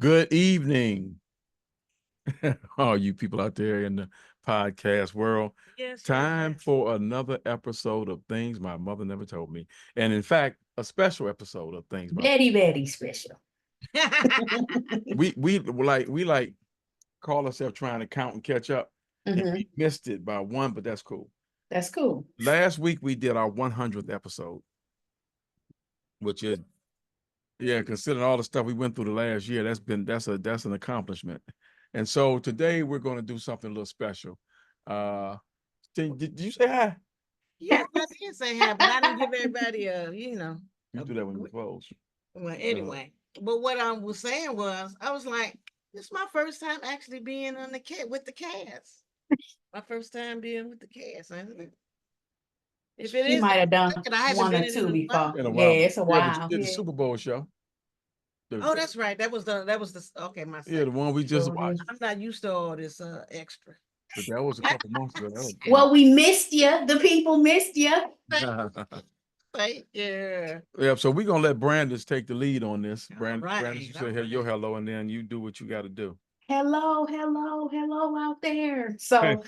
Good evening, all you people out there in the podcast world. Yes, Time yes. for another episode of Things My Mother Never Told Me. And in fact, a special episode of Things My Very, very special. we call ourselves trying to count and catch up. And Mhm. we missed it by one, but that's cool. That's cool. Last week we did our 100th episode, which is considering all the stuff we went through the last year, that's an accomplishment. And so today we're going to do something a little special. Did you say hi? Yes, I did say hi, but I didn't give everybody You do that when you close. Well, anyway, but what I was saying was, I was like, this is my first time actually being on the cat with the cast. My first time being with the cast, isn't it? If it She is, might have done I haven't one been or in two a before. while. In a Yeah, while. it's a Yeah, but while. you did the Yeah. Super Bowl show. Oh, that's right. That was the okay. My Yeah, the second. one we just So, watched. I'm not used to all this extra. But that was a couple months ago. Well, we missed you. The people missed you. Right? Yeah. Yeah, so we're gonna let Brandis take the lead on this. Brandis, Right, you say all your right. hello, and then you do what you got to do. Hello, hello, hello out there. So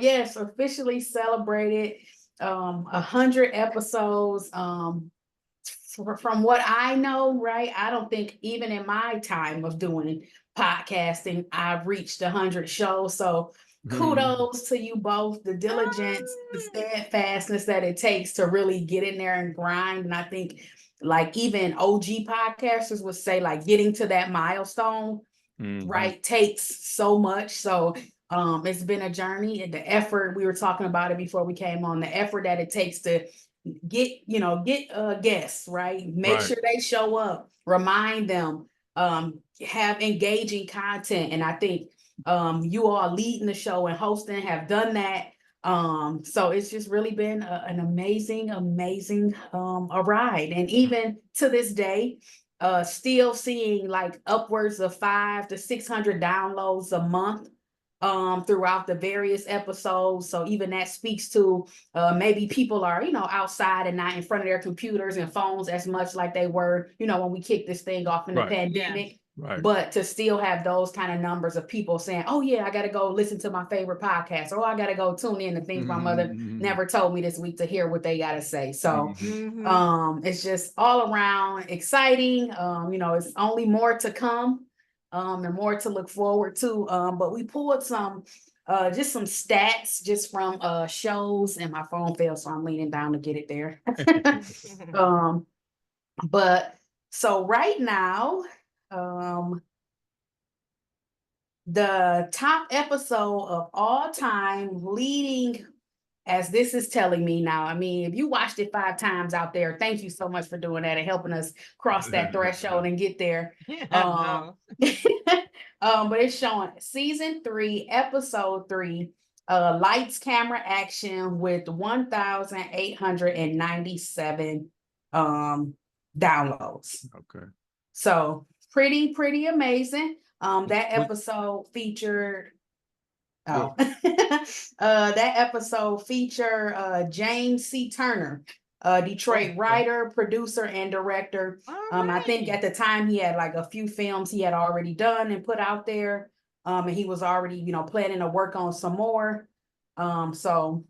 yes, officially celebrated 100 episodes. From what I know, right? I don't think even in my time of doing podcasting, I've reached 100 shows. So kudos to you both, the diligence, the steadfastness that it takes to really get in there and grind. And I think like even OG podcasters would say like getting to that milestone, right, takes so much. So it's been a journey, and the effort, we were talking about it before we came on, the effort that it takes to get guests, right? Make Right. sure they show up, remind them, have engaging content. And I think you all leading the show and hosting have done that. So it's just really been an amazing a ride. And even to this day, still seeing like upwards of 500 to 600 downloads a month throughout the various episodes. So even that speaks to maybe people are, outside and not in front of their computers and phones as much like they were, when we kicked this thing off in the Right. pandemic. Right. But to still have those kind of numbers of people saying, oh yeah, I got to go listen to my favorite podcast, or I got to go tune in to things my mother never told me this week to hear what they got to say. So it's just all around exciting. It's only more to come, and more to look forward to. But we pulled some just some stats just from shows, and my phone fell, so I'm leaning down to get it there. But so right now, the top episode of all time leading, as this is telling me now, I mean, if you watched it 5 times out there, thank you so much for doing that and helping us cross that threshold and get there. No. But it's showing season 3, episode 3, lights, camera, action, with 1,897 downloads. Okay. So pretty amazing. That episode featured that episode featured James C. Turner, Detroit writer, producer, and director. I think at the time he had like a few films he had already done and put out there. And he was already, planning to work on some more. So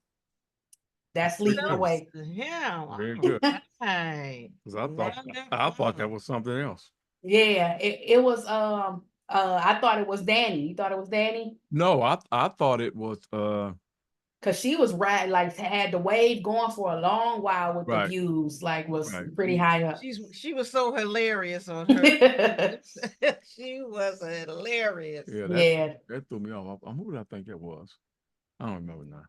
that's leading the way. Yeah. Very good. Right. Because I thought that was something else. Yeah, it was I thought it was Danny. You thought it was Danny? No, I thought it was Cause she was right, like had the wave going for a long while with the Right. views, like was Right. pretty high up. She was so hilarious on her. She was hilarious. Yeah. That threw me off. Who did I think it was? I don't remember now.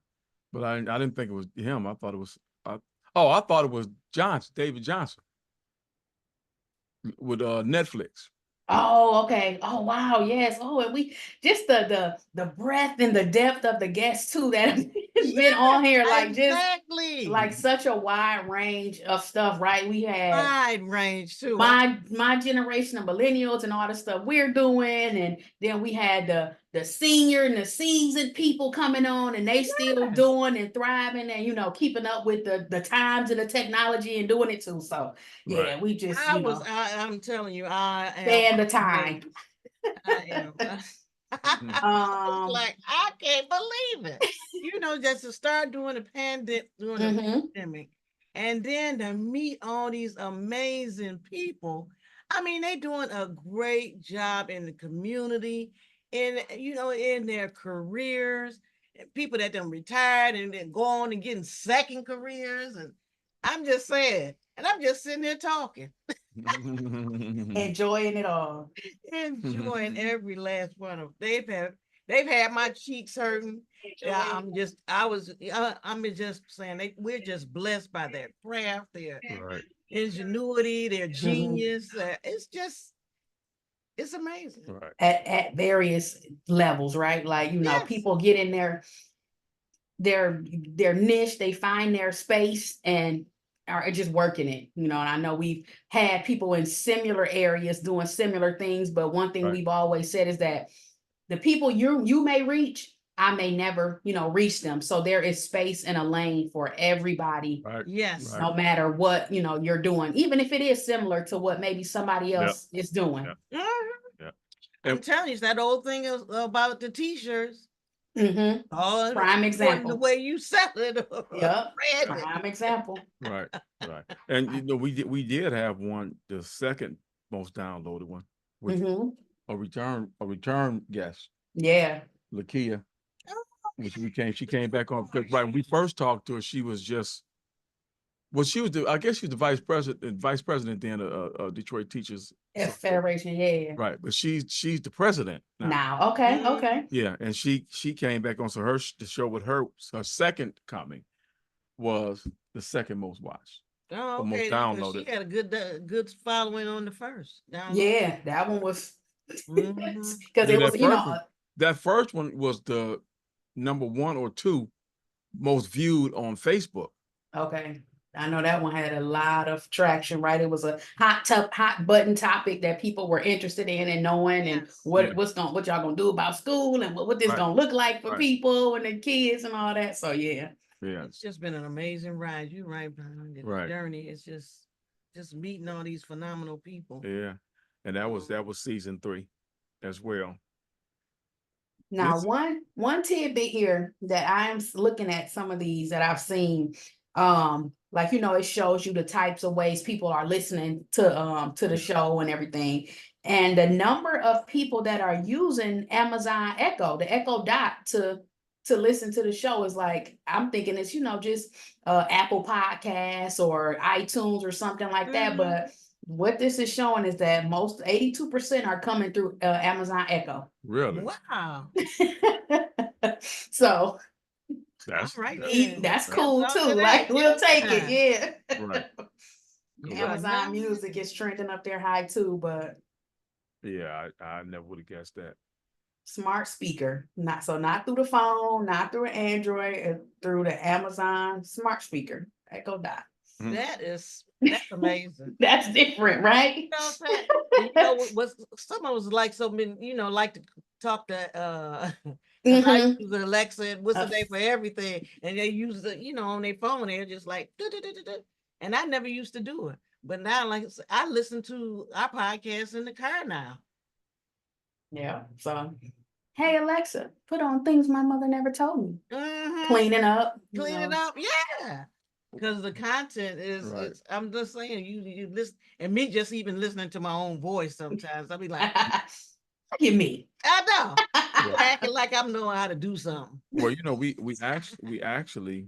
But I didn't think it was him. I thought it was I thought it was David Johnson with Netflix. Oh, okay. Oh, wow. Yes. Oh, and we just the breadth and the depth of the guests too that has been on here, like exactly. just like such a wide range of stuff, right? We had wide range too. My generation of millennials and all the stuff we're doing, and then we had the senior and the seasoned people coming on, and they still Yes. doing and thriving, and keeping up with the times and the technology and doing it too. So yeah, Right. we just I'm telling you, I am stand the time. amazed. I am. I was Um, like, I can't believe it. Just to start doing during the mhm. pandemic, and then to meet all these amazing people. I mean, they doing a great job in the community, in their careers. And people that done retired and then go on and getting second careers, and I'm just saying, and I'm just sitting there talking, Enjoying it all. enjoying every last one of. They've had my cheeks hurting. Yeah, I'm just saying we're just blessed by their craft, their Right. ingenuity, their Mhm. genius. It's amazing. Right. At various levels, right? Like, Yes. people get in their niche, they find their space and are just working it, and I know we've had people in similar areas doing similar things, but one thing Right. we've always said is that the people you may reach, I may never, reach them. So there is space and a lane for everybody, Right. Yes. Right. no matter what, you're doing, even if it is similar to what maybe somebody Yep. else is doing. Yep. Mhm. Yeah. I'm And telling you, it's that old thing about the t-shirts. Hmm. All Prime according to the example. way you sell it or Yep. brand it. Prime example. right. Right. And we did have one, the second most downloaded one, which Hmm. a return guest, Yeah. Lakia, which she came back on because right when we first talked to her, she was just she was I guess she was the vice president then of Detroit Teachers F Association. Federation. Yeah. Right, but she's the president now. Now. Okay. Mhm. Okay. Yeah, and she came back on, so the show with her second coming was the second most watched, Oh, or most okay. Because she downloaded. had a good following on the first download. Yeah, that one was Mhm. because Yeah, it was, that first one was the number one or two most viewed on Facebook. okay. I know that one had a lot of traction, right? It was a hot button topic that people were interested in and knowing, and Yes. Yeah. what y'all gonna do about school, and what this Right. gonna look like for Right. people and the kids and all that. So yeah. Yeah, It's just been an amazing ride. You're right, Brian. The right. journey is just meeting all these phenomenal people. Yeah, and that was season 3 as well. Now, This one tidbit here that I'm looking at some of these that I've seen, like it shows you the types of ways people are listening to the Yeah. show and everything, and the number of people that are using Amazon Echo, the Echo Dot to listen to the show is like, I'm thinking it's just Apple Podcasts or iTunes or something like that, Mhm. but what this is showing is that most 82% are coming through Amazon Echo. Really, Wow. So All that's right that's then. that's that's cool Salute too. to Like, that. we'll take it. Yeah. Yeah. right. You Correct. are Amazon not Music is trending up there high too, but Yeah, I never would have guessed that. smart speaker. Not through the phone, not through an Android, through the Amazon smart speaker. Echo Dot. Mhm. that's amazing. That's different, right? You know what I'm saying? And what's some of us like so many, like to talk to because I Hmm. use Alexa and what's the name for everything, and they use the on their phone, they're just like "Du-du-du-du-du." And I never used to do it, but now like I listen to our podcast in the car now. Yeah. So, hey Alexa, put on things my mother never told me. Mhm. Cleaning up. Clean it up, yeah. Because the content Right. is I'm just saying you listen, and me just even listening to my own voice sometimes I'll be like, Look at me. I know. Well, Acting like I'm knowing how to do something. well, we actually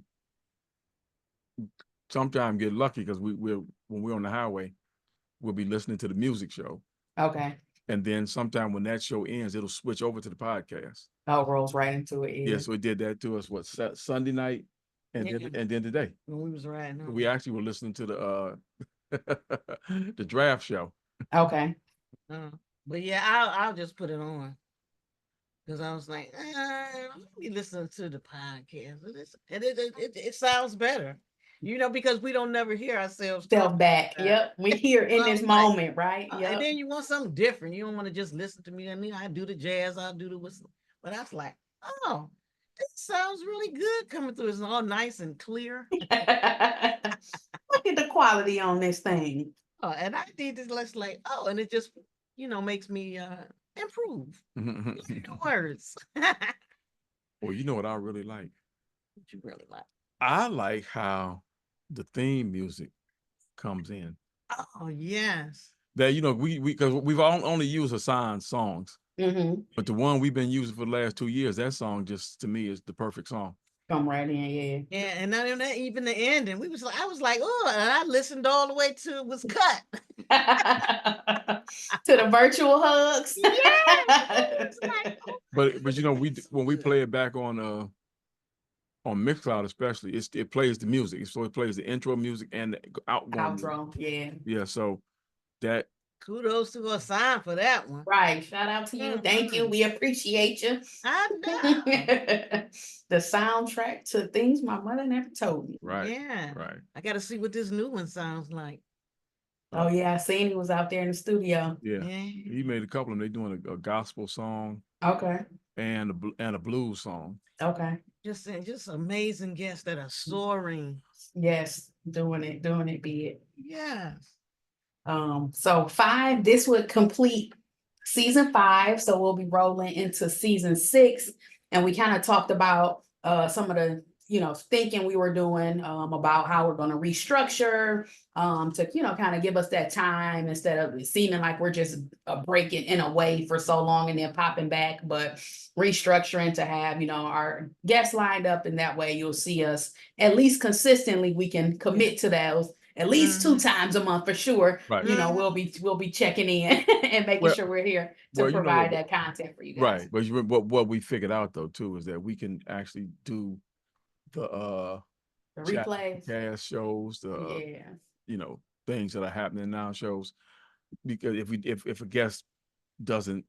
sometimes get lucky because when we're on the highway, we'll be listening to the music show, Okay. and then sometime when that show ends, it'll switch over to the podcast. Oh, rolls right into it. Yeah, Yeah. so it did that to us. What Sunday night, and Yeah. then today When we was riding home. we actually were listening to the the draft show. Okay. Uh, but yeah, I'll just put it on because I was like, let me listen to the podcast. And it sounds better, because we don't never hear ourselves talk. Self back. Yep. We here in So I this was like, moment, right? and Yep. then you want something different. You don't want to just listen to me. I mean, I do the jazz, I'll do the whistle. But I was like, oh, this sounds really good coming through. It's all nice and clear. Look at the quality on this thing. Oh, and I did this less like, oh, and it just, makes me improve the words. What Well, you know what I really like? you really like? I like how the theme music comes in. Oh, yes. That we because we've only used Hassan's songs, Mm-hmm. but the one we've been using for the last 2 years, that song just to me is the perfect song. Come right in, yeah. Yeah, and not even that, even the ending, I was like, oh, and I listened all the way to it was cut. To the virtual hugs. Yeah. Like, oh, But this is when we good. play it back on Mixcloud especially, it plays the music. So it plays the intro music and the outgoing music. Outro, yeah. Yeah, so that Kudos to Hassan for that one. Right. Shout out to you. Thank you. We appreciate you. I know. The soundtrack to things my mother never told me. right. Yeah. Right. I got to see what this new one sounds like. Oh yeah, I seen he was out there in the studio. Yeah. Yeah. He made a couple of them. They doing a gospel song Okay. and a blues song. Okay. Just amazing guests that are soaring. Yes, doing it big. Yes. So 5, this would complete season 5. So we'll be rolling into season 6. And we kind of talked about some of the, thinking we were doing about how we're going to restructure to, kind of give us that time instead of it seeming like we're just breaking in a way for so long and then popping back, but restructuring to have, our guests lined up in that way. You'll see us at least consistently. We can commit to those at least 2 times a month for sure. Right. We'll be checking in and making sure we're here to provide that content for you guys. Right. But what we figured out though too is that we can actually do the replays, cast shows, things that are happening now shows, because if a guest doesn't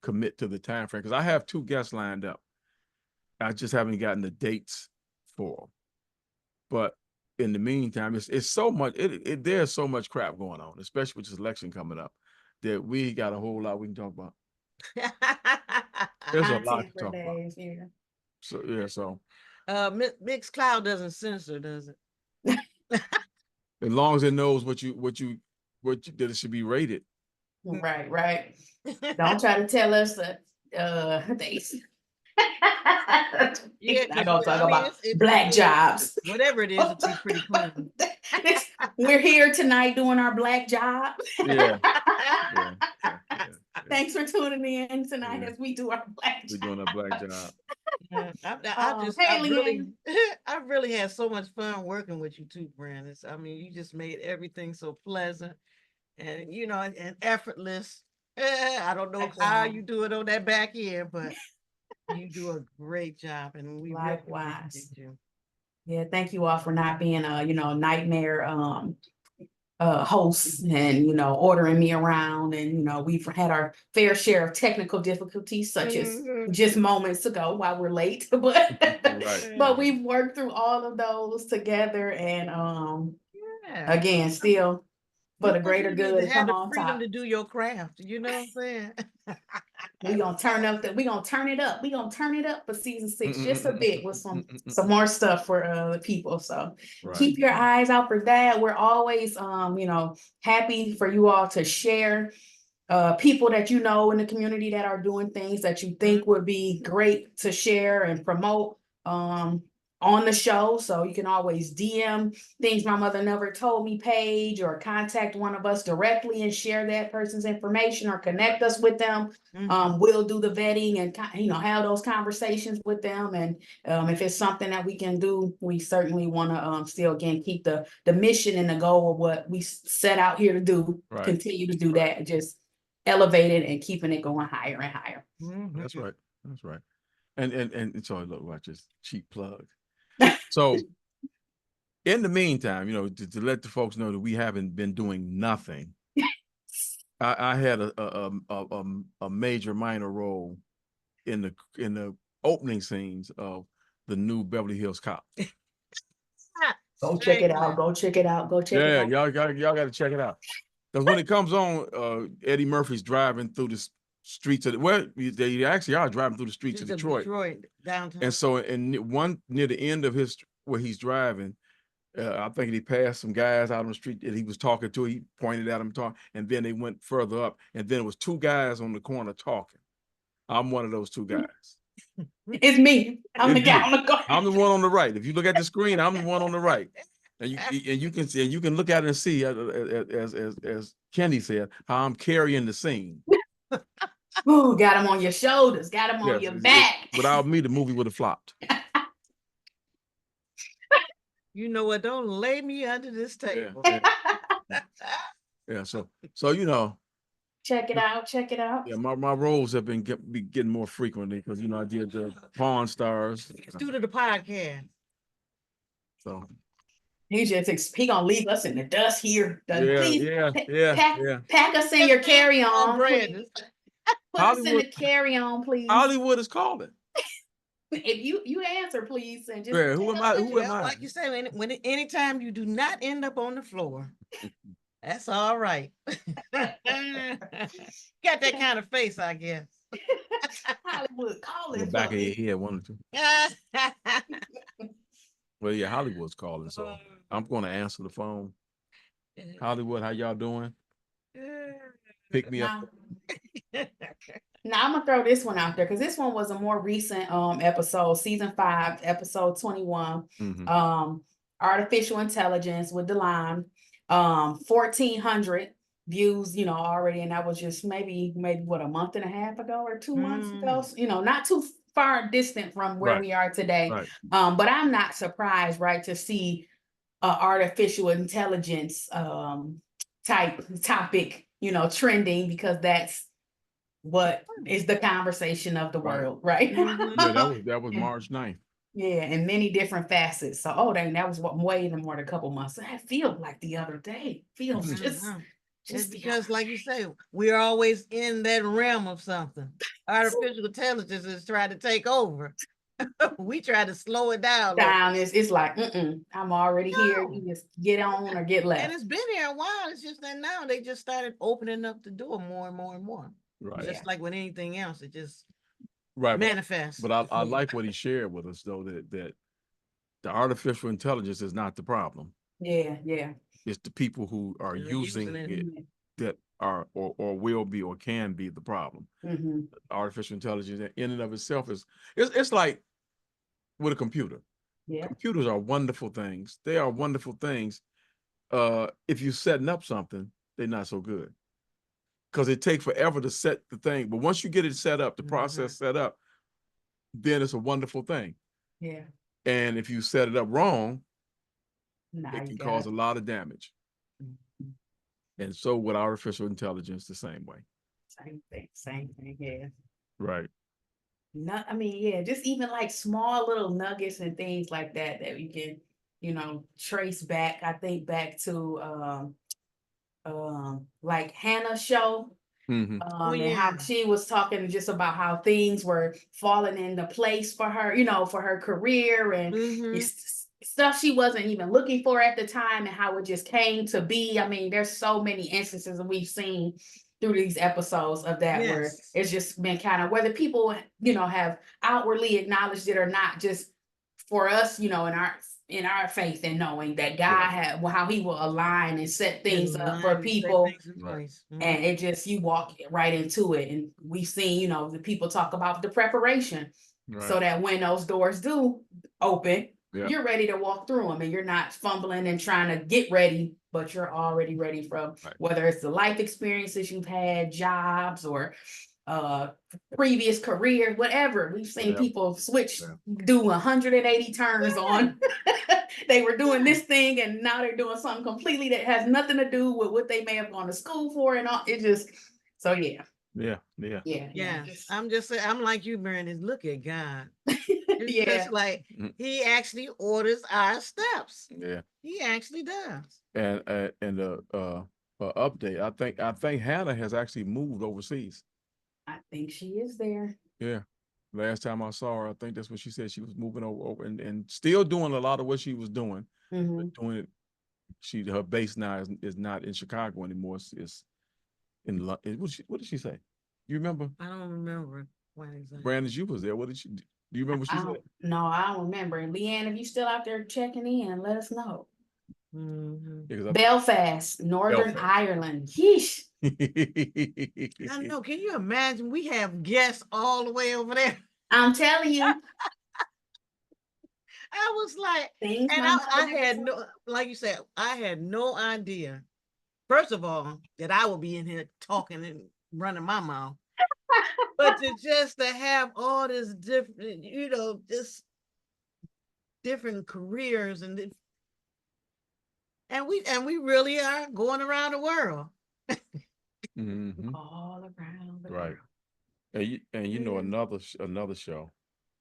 commit to the time frame, because I have 2 guests lined up, I just haven't gotten the dates for them. But in the meantime, it's so much. There's so much crap going on, especially with this election coming up, that we got a whole lot we can talk about. There's a lot to talk about. Yeah. So yeah, so Mixcloud doesn't censor, does it? as long as it knows what you that it should be rated. Right. Don't try to tell us that they Yeah, I don't talk about it's black jobs. Whatever it is, it'll be pretty clean. We're here tonight doing our black job. Yeah. Thanks for tuning in tonight as we do our black job. We're doing a black job. I really had so much fun working with you too, Brandon. I mean, you just made everything so pleasant and and effortless. I don't know how you do it on that back end, but you do a great job, and we likewise really appreciate you. Yeah, thank you all for not being a nightmare hosts and ordering me around, and we've had our fair share of technical difficulties such as just moments ago while we're late, but we've worked through all of those together, and again still for the greater good. Have the freedom to do your craft. You know what I'm saying? We're gonna turn it up. We're gonna turn it up for season 6 just a bit with some more stuff for the people. So keep your eyes out for that. We're always happy for you all to share people that in the community that are doing things that you think would be great to share and promote on the show. So you can always DM Things My Mother Never Told Me page, or contact one of us directly and share that person's information or connect us with them. We'll do the vetting and have those conversations with them. And if it's something that we can do, we certainly want to still again keep the mission and the goal of what we set out here to do. Continue to do that, just elevate it and keeping it going higher and higher. That's right. And so look, watch this cheap plug. So in the meantime, to let the folks know that we haven't been doing nothing. I had a major minor role in the opening scenes of the new Beverly Hills Cop. Go check it out. Go check it out. Yeah, y'all got to check it out. Because when it comes on, Eddie Murphy's driving through this streets of they actually are driving through the streets of Detroit. Downtown. And so, one near the end of his where he's driving, I think he passed some guys out on the street that he was talking to. He pointed at them talking, and then they went further up, and then it was two guys on the corner talking. I'm one of those two guys. It's me. I'm the It's guy you. on the corner. I'm the one on the right. If you look at the screen, I'm the one on the right. And you can see, and you can look at it and see, as Kenny said, how I'm carrying the scene. Ooh, got him on your shoulders, got him on Yes, your back. without me, the movie would have flopped. You know what? Don't lay me under this table. Yeah. So you know. Check it out. Check it out. Yeah, my roles have been getting more frequently because I did the Pawn Stars. It's due to the podcast. So He gonna leave us in the dust here. Please, pack us in your carry-on. Put us in the carry-on, please. Hollywood is calling. If you answer, please, and just who am I? Who am I? Like you said, anytime you do not end up on the floor, that's all right. Got that kind of face, I guess. Hollywood calling. The back of your head, one or two. Well, yeah, Hollywood's calling, so I'm going to answer the phone. Hollywood, how y'all doing? Pick me up. Now I'm gonna throw this one out there because this one was a more recent episode, season 5, episode 21. Artificial intelligence with Delon. 1,400 views, already, and that was just maybe what, a month and a half ago or 2 months ago. Not too far distant from where we are today. Right. But I'm not surprised, right, to see artificial intelligence type topic, trending, because that's what is the conversation of the world, right? Yeah, that was March 9th. Yeah, in many different facets. So, dang, that was way more than a couple months. That feels like the other day. Feels just because, like you say, we're always in that realm of something. Artificial intelligence is trying to take over. We try to slow it down. It's like, I'm already here. You just get on or get left. And it's been here a while. It's just that now they just started opening up the door more and more and more. Right. Just like with anything else, it just manifests. But I like what he shared with us, though, that the artificial intelligence is not the problem. Yeah. It's the people who are using it that are or will be or can be the problem. Artificial intelligence in and of itself it's like with a computer. Yeah. Computers are wonderful things. They are wonderful things. If you're setting up something, they're not so good. Because it takes forever to set the thing. But once you get it set up, the process set up, then it's a wonderful thing. Yeah. And if you set it up wrong, it can cause a lot of damage. And so with artificial intelligence, the same way. Same thing, yeah. Right. Just even like small little nuggets and things like that we can, trace back. I think back to like Hannah's show. And how she was talking just about how things were falling into place for her, for her career and stuff she wasn't even looking for at the time, and how it just came to be. There's so many instances that we've seen through these episodes of that where it's just been kind of, whether people, have outwardly acknowledged it or not, just for us, in our faith and knowing that God how he will align and set things up for people. And it just, you walk right into it. And we've seen, the people talk about the preparation so that when those doors do open, you're ready to walk through them, and you're not fumbling and trying to get ready, but you're already ready from whether it's the life experiences you've had, jobs, or previous career, whatever. We've seen people switch, do 180 turns on. They were doing this thing and now they're doing something completely that has nothing to do with what they may have gone to school for, and all. It just, so yeah. I'm just saying, I'm like you, Brandon. Look at God. It's just like he actually orders our steps. Yeah, he actually does. And the update, I think Hannah has actually moved overseas. I think she is there. Yeah. Last time I saw her, I think that's what she said. She was moving over and still doing a lot of what she was doing. But doing it. Her base now is not in Chicago anymore. It's in what did she say? You remember? I don't remember when exactly. Brandon, you was there. What did she do? You remember what she I said? don't, no, I don't remember. Leanne, if you still out there checking in, let us know. Mhm. Yeah, 'cause Belfast, Northern Belfast. Ireland. Yeesh. I know. Can you imagine? We have guests all the way over there. I'm telling you, I was like, things and my I mother never had told no, like you said, I had no idea. First of all, that I would be in here talking and running my mouth, but to have all this different, just different careers and we really are going around the world. Mhm. all around the Right. world. And you know another show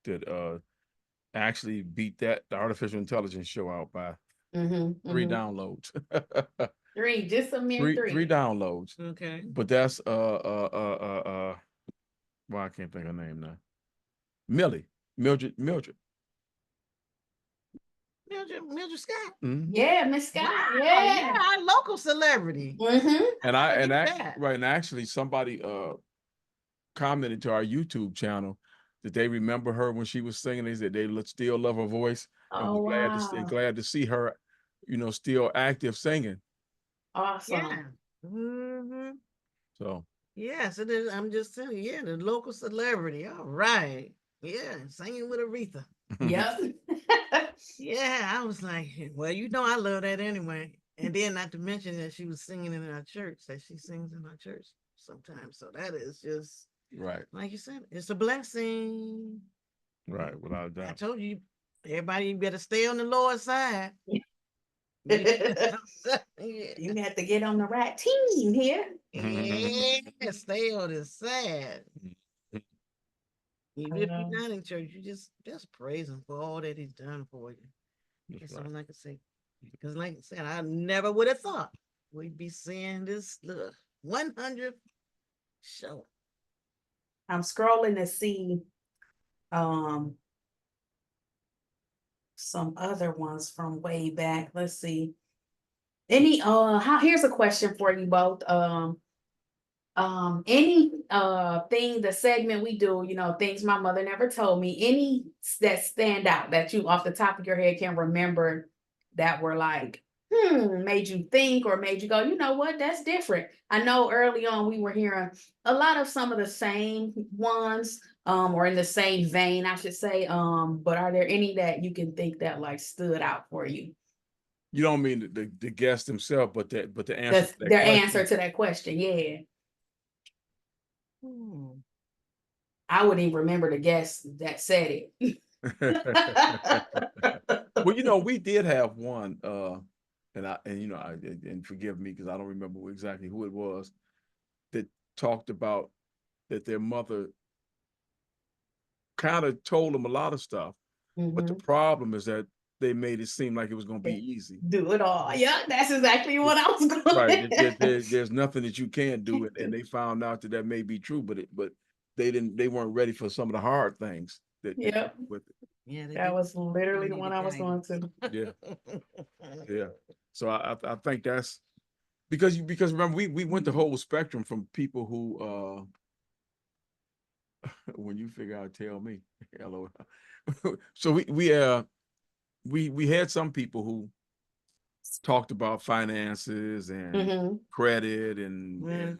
that actually beat the artificial intelligence show out by 3 downloads. Three, just a mere Three three. downloads. Okay. But that's well, I can't think of her name now. Mildred. Mildred Scott. Mhm. Yeah, Miss Scott. Yeah, Yeah. our local celebrity. And that. right, and actually somebody commented to our YouTube channel that they remember her when she was singing. They said they still love her voice, and Oh, wow. glad to see her, still active singing. Awesome. Yeah. Mm-hmm. So Yes, it is. I'm just telling you, yeah, the local celebrity. All right. Yeah, singing with Aretha. Yep. Yeah, I was like, well, I love that anyway. And then not to mention that she was singing in our church, that she sings in our church sometimes. So that is just right, like you said, it's a blessing. right, without a I doubt. told you, everybody you better stay on the Lord's side. Yeah. You have to get on the right team here. Yeah, stay on his side. Even if you're not in church, you just praise him for all that he's done for you. That's all I can say. Because like I said, I never would have thought we'd be seeing this 100th show. I'm scrolling to see some other ones from way back. Let's see. Here's a question for you both. Any thing, the segment we do, things my mother never told me, any that stand out that you off the top of your head can remember that were like, made you think or made you go, you know what, that's different. I know early on we were hearing a lot of some of the same ones, or in the same vein, I should say. But are there any that you can think that like stood out for you? You don't mean the guest himself, but the answer That's to that their question. answer to that question. Yeah. Hmm. I wouldn't even remember the guest that said it. Well, we did have one, and forgive me because I don't remember exactly who it was that talked about that their mother kind of told them a lot of stuff, but the problem is that they made it seem like it was going to be easy. Do it all. Yeah, that's exactly what I was going Right. to There's nothing that you can't do, and they found out that may be true, but they weren't ready for some of the hard things that Yep. with it. Yeah, That was literally the one I was going to. Yeah. Yeah. So I think that's because remember we went the whole spectrum from people who when you figure out, tell me. Hello. So we had some people who talked about finances and credit and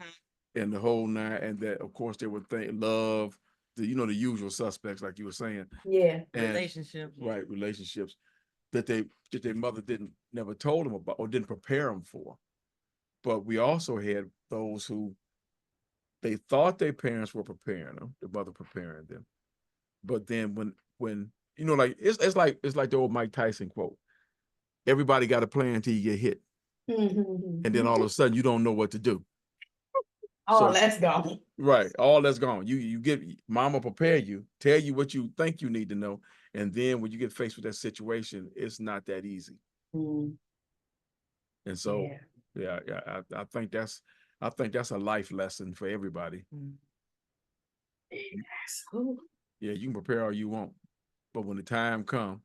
the whole nine, and that of course they would think love, the usual suspects like you were saying. Yeah. And relationships. right, relationships that their mother never told them about or didn't prepare them for. But we also had those who they thought their parents were preparing them, the mother preparing them. But then when like it's like the old Mike Tyson quote, everybody got a plan until you get hit. And then all of a sudden you don't know what to do. Oh, that's gone. Right. All that's gone. You get mama prepare you, tell you what you think you need to know. And then when you get faced with that situation, it's not that easy. And so yeah, I think that's a life lesson for everybody. Yeah, you can prepare all you want, but when the time comes,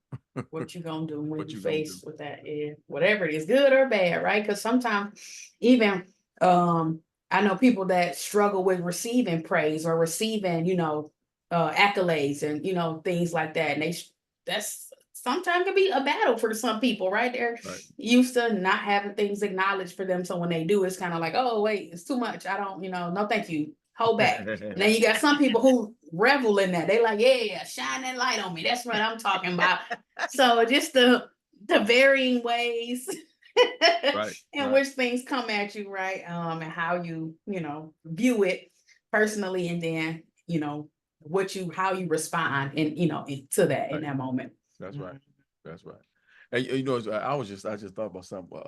what you gonna do when what you you gonna faced do? with that? Yeah, whatever it is, good or bad, right? Because sometimes even I know people that struggle with receiving praise or receiving, accolades and, things like that. And that's sometimes can be a battle for some people, right? They're Right. used to not having things acknowledged for them. So when they do, it's kind of like, oh, wait, it's too much. I don't, no, thank you. Hold back. And then you got some people who revel in that. They like, yeah, shine that light on me. That's what I'm talking about. So just the varying ways Right, in right. which things come at you, right? And how you, view it personally, and then, how you respond and, to that in Right. that moment. That's right. That's right. And I just thought about something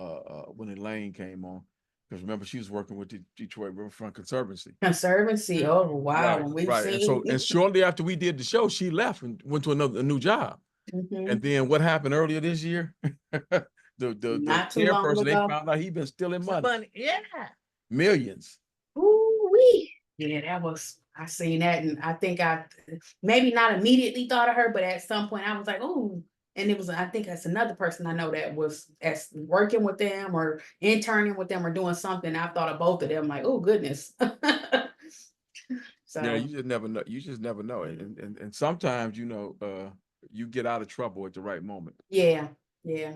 when Elaine came on, because remember she was working with the Detroit Riverfront Conservancy. Conservancy. Oh, wow. Right, When we've right. And seen. and shortly after we did the show, she left and went to a new job. Mhm. And then what happened earlier this year? the Not too long chairperson, they ago. found out he been stealing money, Yeah. millions. Ooh-wee. Yeah, I seen that, and I think I maybe not immediately thought of her, but at some point I was like, oh, and I think that's another person I know that was as working with them or interning with them or doing something. I thought of both of them, like, oh goodness. Yeah, So you just never know. You just never know. And sometimes, you get out of trouble at the right moment. yeah,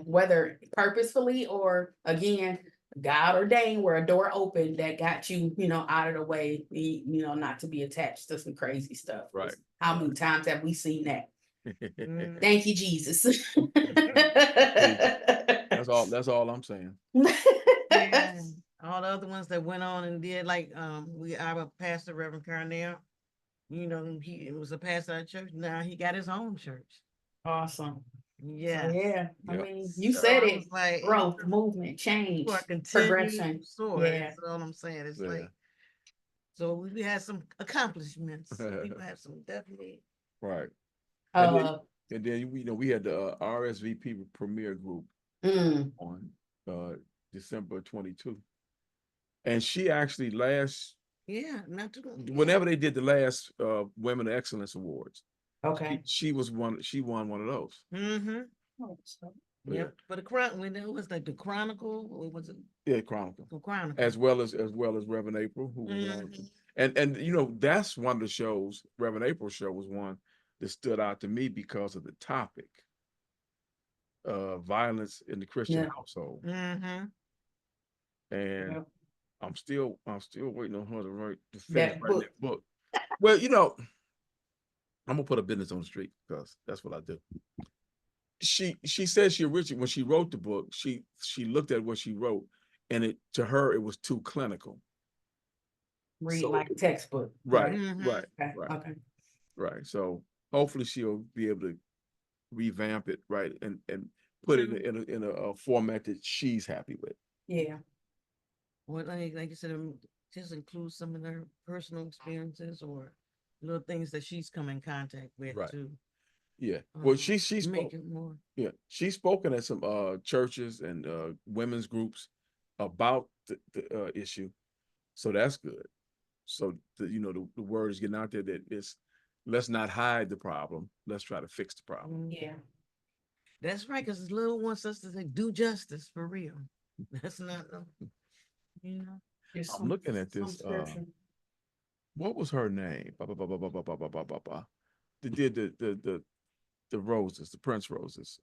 whether purposefully or again, God ordained, where a door opened that got you, out of the way, not to be attached to some crazy stuff. Right. How many times have we seen that? Mm. Thank you, Jesus. That's all I'm saying. Yeah. All the other ones that went on and did like our pastor, Reverend Carnell, he was a pastor at church. Now he got his own church. Awesome. Yeah. Yeah. I Yeah. mean, you Yeah. said I it. was like, Growth, movement, change, for a continued progression. soar. Yeah. That's all I'm saying. It's Yeah. like, so we had some accomplishments. People have some definitely. Right. Uh, And then we had the RSVP premiere group mm, on December 22. And she actually Yeah, not too long. whenever they did the last Women of Excellence Awards, okay. she won one of those. Mm-hmm. Oh, so- Yeah. Yep. For the when it was like the Chronicle, or was it Yeah, Chronicle. the Chronicle? As well as Reverend April, who was on. Mhm. And that's one of the shows. Reverend April's show was one that stood out to me because of the topic, violence in the Christian Yeah. household. Mm-hmm. And Yep. I'm still waiting on her to finish That writing book. that book. Well, I'm gonna put a business on the street because that's what I do. She said she originally, when she wrote the book, she looked at what she wrote, and to her it was too clinical. Read So like a textbook. right, Mhm. right, Okay. right, Okay. right. So hopefully she'll be able to revamp it, right, and put it in a format that she's happy with. Yeah. Well, like you said, just include some of their personal experiences or little things that she's come in contact with Right. too. Yeah. Well, she Make spoke. it more. Yeah, she's spoken at some churches and women's groups about the issue, so that's good. So the word is getting out there that let's not hide the problem. Let's try to fix the problem. Yeah. That's right, because Lil wants us to say, do justice for real. That's not, you know. Just I'm looking at some this. scripture. What was her name? Ba, ba, ba, ba, ba, ba, ba, ba, ba, ba, ba. They did the roses, the Prince roses.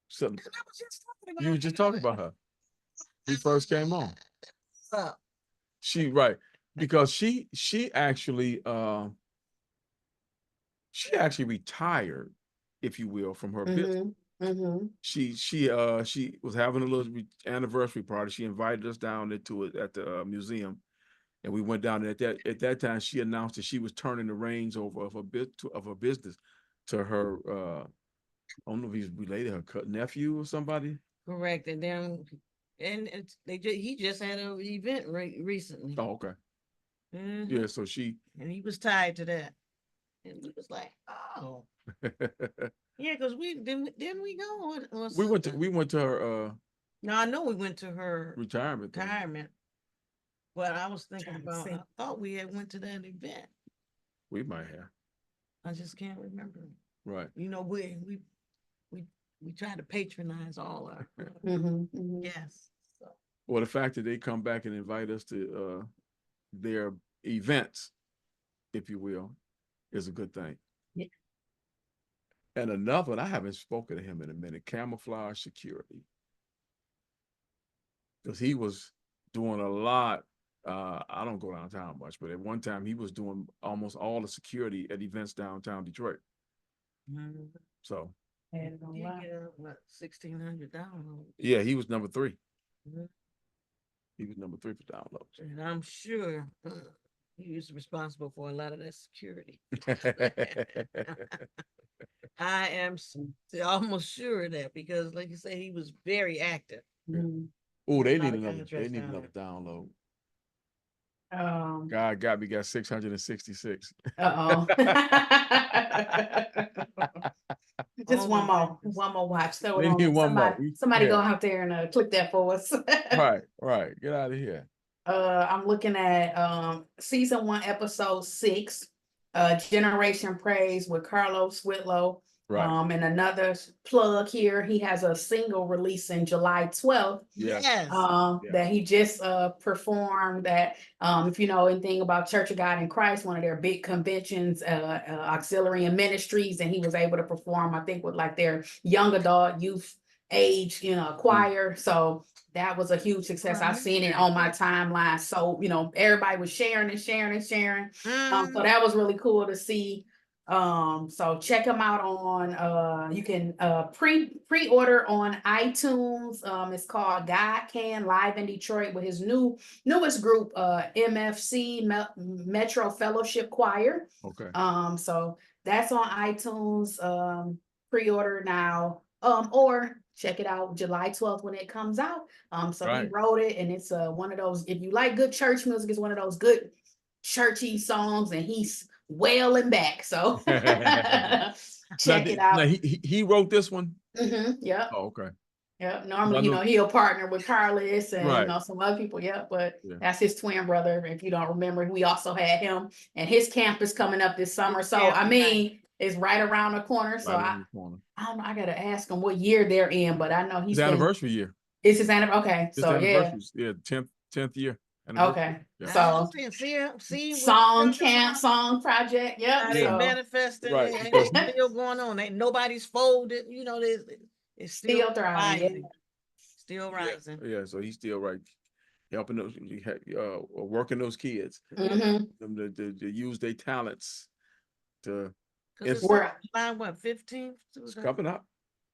So you were just talking about her. He first came on. Right, because she actually retired, if you will, from her business. Mm-hmm. Mm-hmm. She was having a little anniversary party. She invited us down into it at the museum, and we went down. And at that time, she announced that she was turning the reins over of her business to her. I don't know if he's related, her nephew or somebody. Correct. And then, he just had an event recently. Oh, okay. Mhm. Yeah, so she. And he was tied to that. And we was like, oh. Yeah, because didn't we go? Or we went to her No, I know we went to her retirement. but I was thinking about, see. I thought we had went to that event. We might have. I just can't remember. Right. We try to patronize all our Mm-hmm. Mm-hmm. yes. So Well, the fact that they come back and invite us to their events, if you will, is a good thing. Yeah. And another one, I haven't spoken to him in a minute, Camouflage Security. Because he was doing a lot. I don't go downtown much, but at one time he was doing almost all the security at events downtown Detroit. Mhm. So And, You wow. get what 1,600 downloads, yeah, he was number 3. Mhm. He was number 3 for downloads. and I'm sure he was responsible for a lot of that security. I am almost sure of that because, like you say, he was very active. Mhm. Oh, A lot of they contracts need down another download. Um, God got 666. uh-oh. Just Oh my goodness. one more watch. Throw it They on need there. one more. Somebody go Yeah, out there and click that for us. right. Get out of here. I'm looking at season 1, episode 6, Generation Praise with Carlos Whitlow. Right. And another plug here, he has a single releasing July 12th. Yes. Yes. That he just performed that if you know anything about Church of God in Christ, one of their big conventions, auxiliary and ministries, and he was able to perform, I think, with like their young adult youth age, choir. So that was a huge success. I've seen it on my timeline. So, everybody was sharing and sharing and sharing. So that was really cool to see. So check them out on you can pre-order on iTunes. It's called God Can Live in Detroit with his newest group, MFC Metro Fellowship Choir. Okay. So that's on iTunes. Pre-order now. Or check it out July 12th when it comes out. So he Right. wrote it, and it's one of those, if you like good church music, it's one of those good churchy songs, and he's wailing back. So check it out. Now he wrote this one. Yep. Oh, okay. Yep. Normally, he'll partner with Carlos and Right. some other people. Yep. But Yeah. that's his twin brother. If you don't remember, we also had him, and his camp is coming up this summer. So Yeah, I mean, it's right around the corner. So Right around the corner. I don't know. I gotta ask him what year they're in, but I know he's His anniversary year. It's his anniversary. Okay. His So yeah. anniversary. Yeah, 10th year anniversary. Okay. Yeah. So see song camp, song project. Yep. how they Yeah. manifesting, Right, and because- it's still going on. Ain't nobody's folded. it's Still thriving. rising, still Yeah. rising. Yeah, so he's still right, helping those, working those kids, Mhm. them to use their talents to. Because It's July what 15th? it's coming up.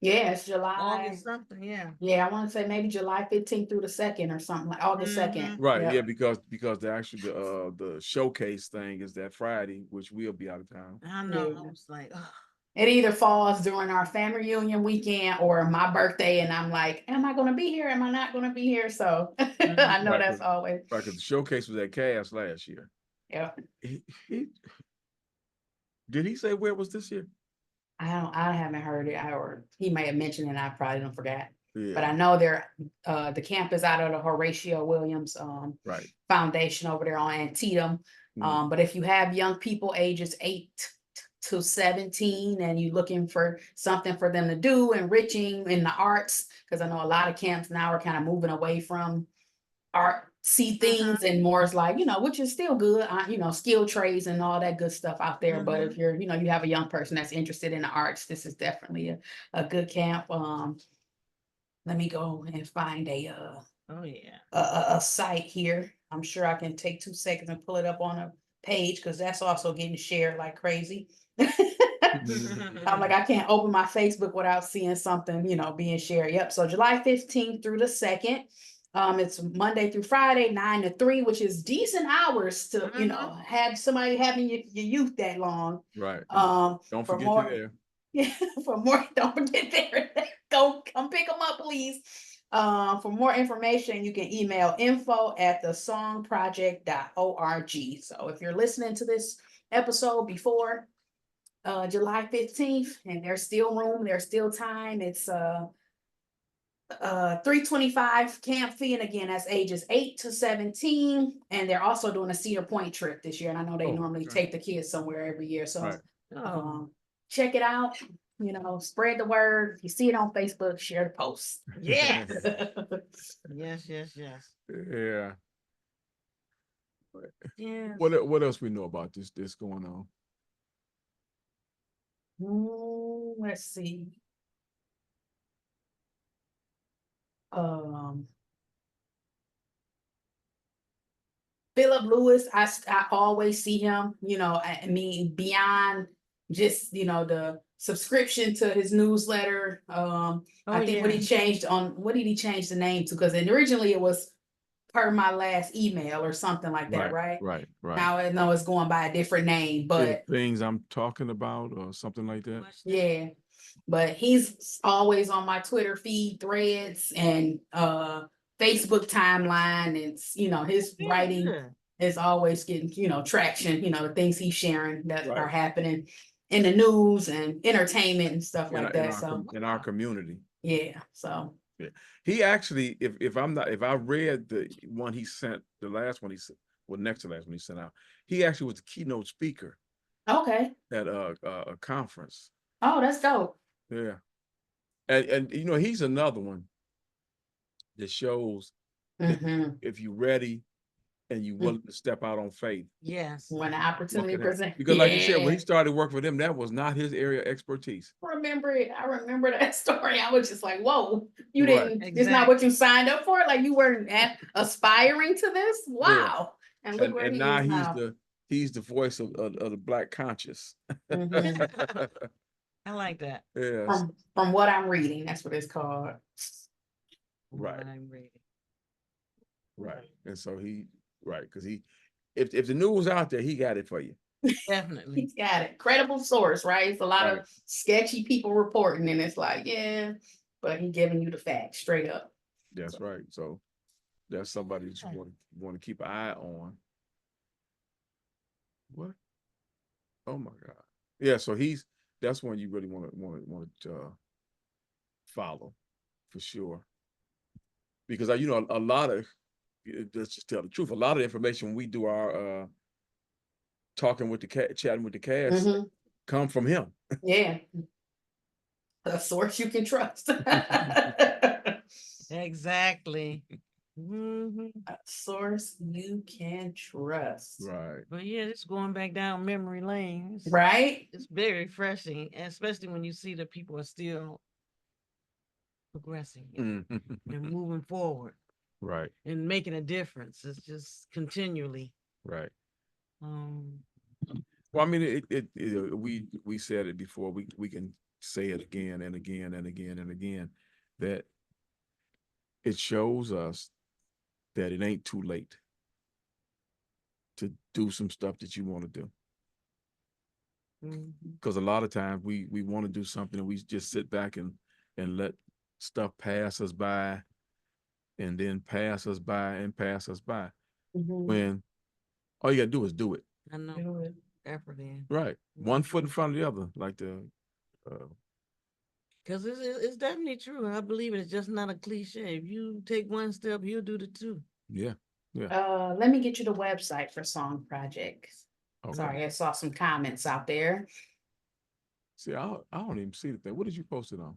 Yeah, it's July. August something, yeah. Yeah, I want to say maybe July 15th through the 2nd or something, like August 2nd. Right, Yep. yeah, because the actually the showcase thing is that Friday, which we'll be out of town. I know. Yeah. I was like, oh. It either falls during our family reunion weekend or my birthday, and I'm like, am I going to be here? Am I not going to be here? So I know Right, that's always. Right, because the showcase was at Cass last year. Yeah. Did he say where it was this year? I haven't heard it, or he may have mentioned it, and I probably don't forget. Yeah. But I know the camp is out of the Horatio Williams Right. Foundation over there on Antietam. But if you have young people ages 8 to 17 and you're looking for something for them to do, enriching in the arts, because I know a lot of camps now are kind of moving away from artsy things and more is like, which is still good, skill trades and all that good stuff out there. But if you're, you have a young person that's interested in the arts, this is definitely a good camp. Let me go and find a site here. I'm sure I can take 2 seconds and pull it up on a page, because that's also getting shared like crazy. I'm like, I can't open my Facebook without seeing something, being shared. Yep. So July 15th through the 2nd. It's Monday through Friday, 9 to 3, which is decent hours to, have somebody having your youth that long. Right. Don't For forget more, you there. Yeah, for more, don't forget there. Come pick them up, please. For more information, you can email info@thesongproject.org. So if you're listening to this episode before July 15th, and there's still room, there's still time, it's $325 camp fee, and again, that's ages 8 to 17, and they're also doing a Cedar Point trip this year, and I know they normally take the kids somewhere every year. So Right. check it out. spread the word. If you see it on Facebook, share the post. Yes. Yes, yes, yes. Yeah. Yes. What else we know about this going on? Let's see. Philip Lewis, I always see him, I mean, beyond just, the subscription to his newsletter. I think what yeah. he changed what did he change the name to? Because originally it was per my last email or something like that, right? Right. Now I know it's going by a different name, but Things I'm talking about or something like that. yeah, but he's always on my Twitter feed, threads, and Facebook timeline. It's his writing Yeah. is always getting traction. The things he's sharing that Right. are happening in the news and entertainment and stuff like that. So in our community. yeah, so He actually, if I read the one he sent, the last one he sent, well, next to last one he sent out, he actually was the keynote speaker okay. at a conference. Oh, that's dope. Yeah, and he's another one that shows that if you're ready and you willing to step out on faith, Yes. When the opportunity presents, because like you said, when he started working with them, that was not his area of expertise. remember it. I remember that story. I was just like, whoa, you Right. didn't, it's not what you signed up for. Like you weren't aspiring to this. Wow. And look where And he now is now. he's the voice of the Black conscious. I like that. Yes. From what I'm reading, that's what it's called. Right. I'm reading. Right. And so because if the news out there, he got it for you. Definitely. He's got it. Credible source, right? It's a lot of sketchy people reporting, and it's like, yeah, but he giving you the facts straight up. That's right. So that's somebody that you want to keep an eye on. What? Oh my God. Yeah. So that's one you really want to follow for sure. Because a lot of, let's just tell the truth, a lot of information when we do our chatting with the cast come from him. Yeah. A source you can trust. Exactly. A source you can trust. Right. But yeah, it's going back down memory lane. Right? It's very refreshing, especially when you see that people are still progressing and moving forward. Right. And making a difference. It's just continually. Right. Well, I mean, we said it before. We can say it again and again and again and again, that it shows us that it ain't too late to do some stuff that you want to do. Because a lot of times we want to do something and we just sit back and let stuff pass us by, and then pass us by and pass us by. When all you gotta do is do it. I know. Effort in. Right. One foot in front of the other, like because it's definitely true. I believe it. It's just not a cliche. If you take one step, you'll do the two. Yeah. Let me get you the website for Song Projects. Okay. Sorry, I saw some comments out there. See, I don't even see the thing. What did you post it on?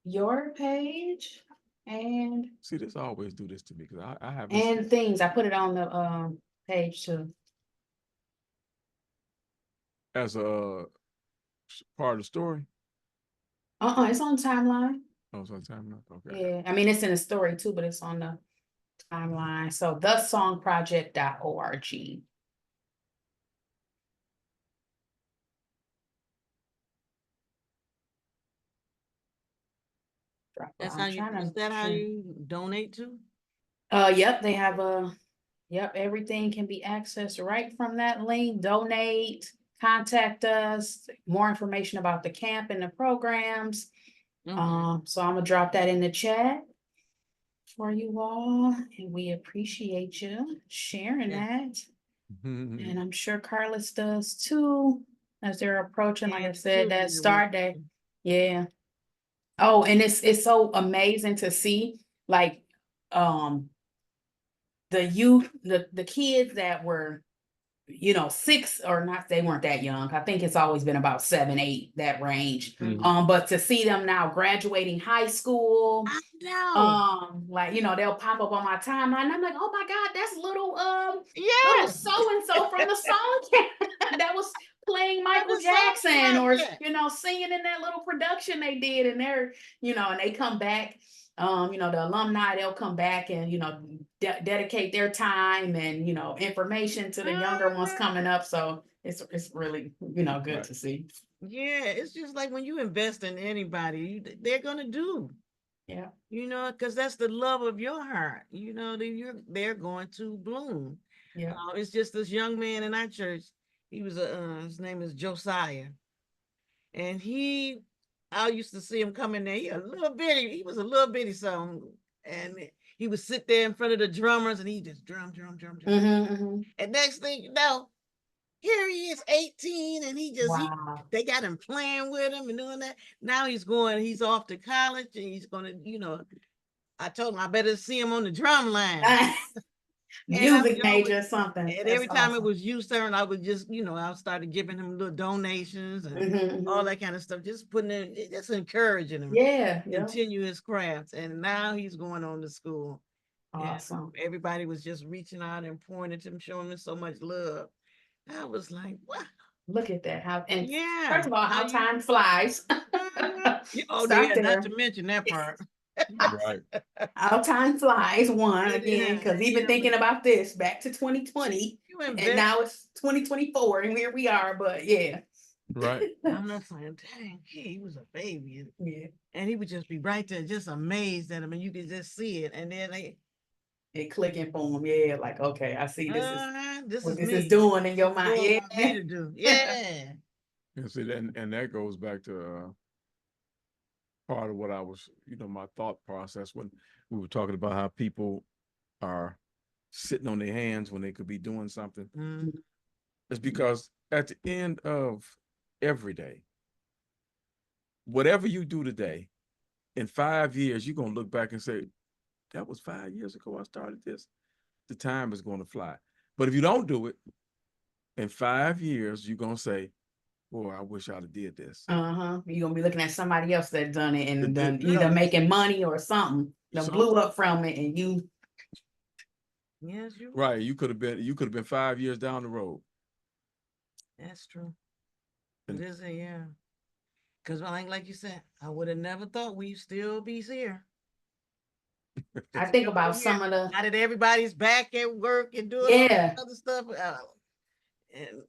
Your page and see, this always do this to me because I haven't and things. I put it on the page too. As a part of the story. It's on timeline. Oh, it's on timeline. Okay. Yeah, I mean it's in the story too, but it's on the timeline. So thesongproject.org. That's how you. Is that how you donate to? Yep, they have everything can be accessed right from that link. Donate, contact us, more information about the camp and the programs. So I'm gonna drop that in the chat for you all, and we appreciate you sharing that. And I'm sure Carlos does too, as they're approaching, like I said, that start day. Yeah. Oh, and it's so amazing to see, like, the youth, the kids that were 6 or not, they weren't that young. I think it's always been about 7, 8, that range. Mhm. But to see them now graduating high school, I know. like, they'll pop up on my timeline. And I'm like, oh my God, that's little Yes. so and so from the song that was playing That Michael was so Jackson, or yeah. singing in that little production they did, and they're, and they come back. The alumni, they'll come back and dedicate their time and information to the younger ones Mhm. coming up. So it's really good Right. to see. Yeah, it's just like when you invest in anybody, they're gonna do. Yeah, Because that's the love of your heart. They're going to bloom. yeah. It's just this young man in our church. His name is Josiah, and I used to see him come in there. He was a little bitty song, and he would sit there in front of the drummers, and he just drum, drum, drum, drum. Mm-hmm. And next thing you know, here he is, 18, and Wow. they got him playing with him and doing that. Now he's off to college, and he's gonna, I told him I better see him on the drum line. And Music major or something. and That's every time it awesome. was youth turn, I would just, I started giving him little donations and all Mm-hmm. that kind of stuff, just just encouraging him Yeah, yeah. continue his crafts. And now he's going on to school. And Awesome. everybody was just reaching out and pointing to him, showing him so much love. I was like, wow, Look at that. And yeah. first of all, How how you? time flies. Oh, Start yeah, not to there. mention that part. Right. How time flies, one again, Yeah, because even yeah, but thinking about this back to 2020, you and invest. now it's 2024, and here we are. But yeah, Right. I'm not saying, dang, he was a baby. yeah, And he would just be right there, just amazed at him, and you could just see it. And then it clicking for them. Yeah, like okay, I see this is this what is this is me. doing in This your is mind. Lord want me Yeah. to do. Yeah. And see, and that goes back to part of what I was, my thought process when we were talking about how people are sitting on their hands when they could be doing something. Mm. It's because at the end of every day, whatever you do today, in 5 years, you're going to look back and say, that was 5 years ago I started this. The time is going to fly. But if you don't do it, in 5 years, you're going to say, boy, I wish I'd have did this. You're gonna be looking at somebody else that done it and That done did either this. making money or something. Done blew Something. up from it, and you. Yes, you. Right. You could have been 5 years down the road. That's true. And It is a yeah. Because like you said, I would have never thought we'd still be here. I think about Here. some of the. Now that everybody's back at work and doing all Yeah. this other stuff, and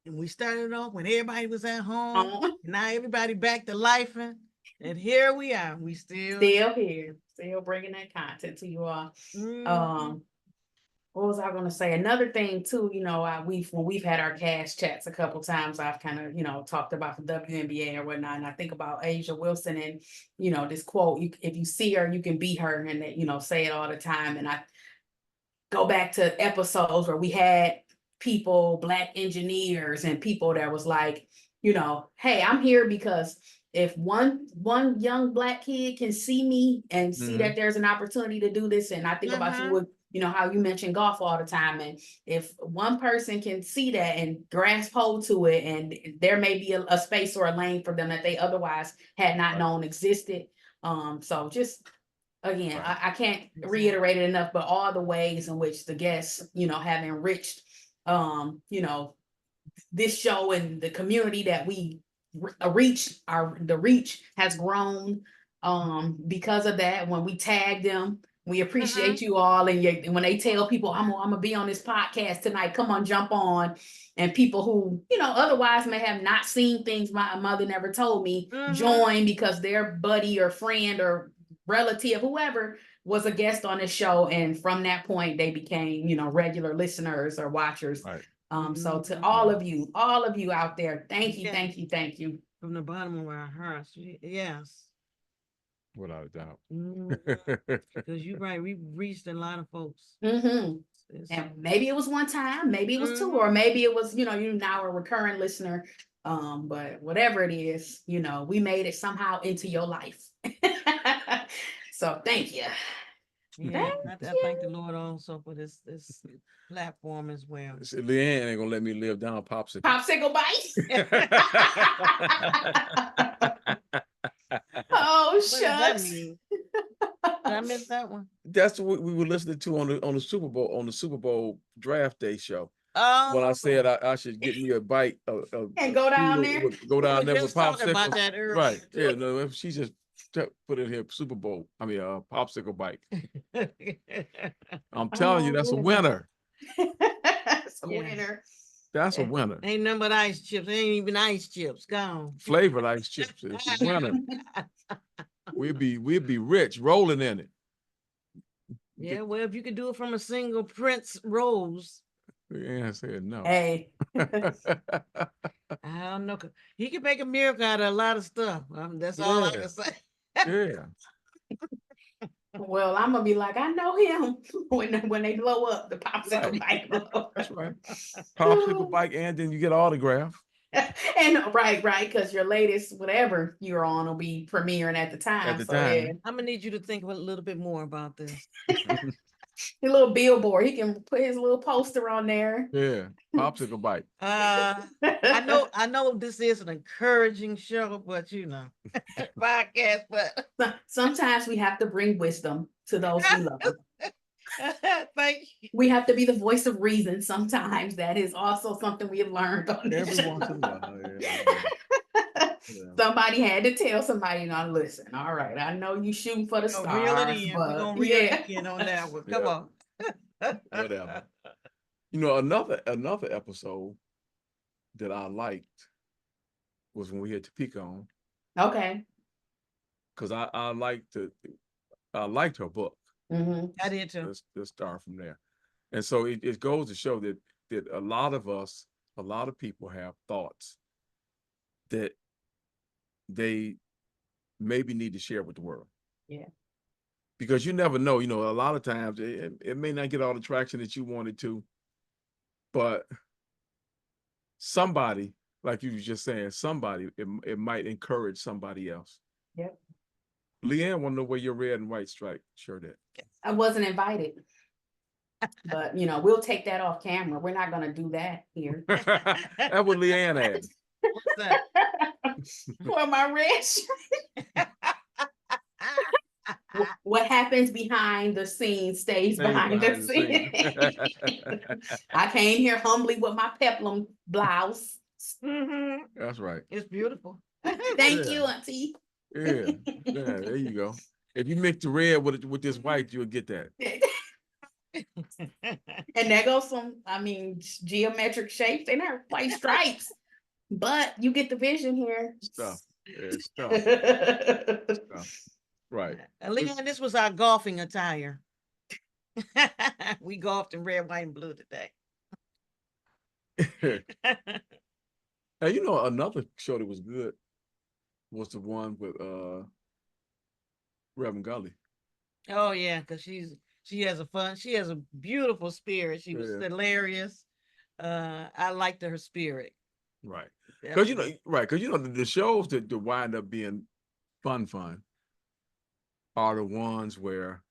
we started off when everybody was at home. And now everybody back to life, and here we are. We still Here, still bringing that content to you all. Mhm. What was I going to say? Another thing too, when we've had our cash chats a couple times, I've kind of talked about the WNBA or whatnot, and I think about Asia Wilson and this quote: "If you see her, you can beat her," and they say it all the time. And I go back to episodes where we had people, Black engineers, and people that was like, hey, I'm here because if one young Black kid can see me and see that there's an opportunity to do this, and I think about you with how you mention golf all the time, and if one person can see that and grasp hold to it, and there may be a space or a lane for them that they otherwise had not known existed. So just again, right. I can't Exactly. reiterate it enough, but all the ways in which the guests, have enriched, this show and the community that we reach, the reach has grown because of that. When we tag them, we appreciate you all, and when they tell people, I'm gonna be on this podcast tonight, come on, jump on. And people who otherwise may have not seen things my mother never told me, join because their buddy or friend or relative, whoever, was a guest on the show, and from that point they became regular listeners or watchers. Right. So to all of you out there, thank you, Yeah. thank you, thank you. From the bottom of our hearts, yes. Without a doubt. Because you're right, we've reached a lot of folks. And maybe it was one time, maybe it was two, or maybe it was you now a recurring listener. But whatever it is, we made it somehow into your life. So thank you. Yeah, I thank the Lord also for this platform as well. See, Leanne ain't gonna let me live down popsicle. Popsicle bites. Oh, What does that shucks. mean? Did I miss that one? That's what we were listening to on the Super Bowl draft day show. Oh, When I said I should get me a bite And go down food there. go we down were there with just talking about popsicles. that earlier. Right. Yeah, no, she just put in here Super Bowl. I mean popsicle bite. I'm telling you, that's a winner. It's a Yeah. winner. That's a winner. Ain't nothing but ice chips. Ain't even ice chips. Gone. Flavored ice chips. It's a winner. We'd be rich rolling in it. Yeah, well, if you could do it from a single Prince rose, Yeah, I said no. Hey, I don't know. He can make a miracle out of a lot of stuff. That's all I Yeah. can say. Yeah. well, I'm gonna be like, I know him when they blow up the popsicle bite. That's right. Popsicle bite, and then you get autograph. And right, because your latest whatever you're on will be premiering at the time. At the so time. yeah, I'm gonna need you to think a little bit more about this. a little billboard. He can put his little poster on there. Yeah. Popsicle bite. I know this is an encouraging show, but podcast, but Sometimes we have to bring wisdom to those we love. thank you. We have to be the voice of reason. Sometimes that is also something we have learned on this Every show. once in a while. Yeah. Somebody had to tell somebody, not listen. All right, I know you shooting for the We're gonna reel it stars, in. but We're gonna reel yeah. it in on that one. Come Yeah. on. Whatever. You know, another episode that I liked was when we had Topeka on, Okay. because I liked her book. Mhm. I did too. Let's start from there. And so it goes to show that a lot of people have thoughts that they maybe need to share with the world. Yeah. Because you never know, a lot of times it may not get all the traction that you wanted to, but somebody, like you were just saying, it might encourage somebody else. Yep. Leanne want to know where your red and white stripe shirt at. I wasn't invited. But we'll take that off camera. We're not gonna do that here. That's what Leanne asked. What's that? For my red shirt. What happens behind the scenes stays behind the scenes. I came here humbly with my peplum blouse. Mhm. That's right. It's beautiful. Thank you, Auntie. Yeah, there you go. If you mix the red with this white, you'll get that. And there goes some, geometric shapes. They're not white stripes, but you get the vision here. Stuff. Yeah, stuff. Right. Leanne, this was our golfing attire. We golfed in red, white, and blue today. Now, another show that was good was the one with Reverend Gully. Oh yeah, because she has a beautiful spirit. She was hilarious. I liked her spirit. Right. Because the shows that wind up being fun are the ones where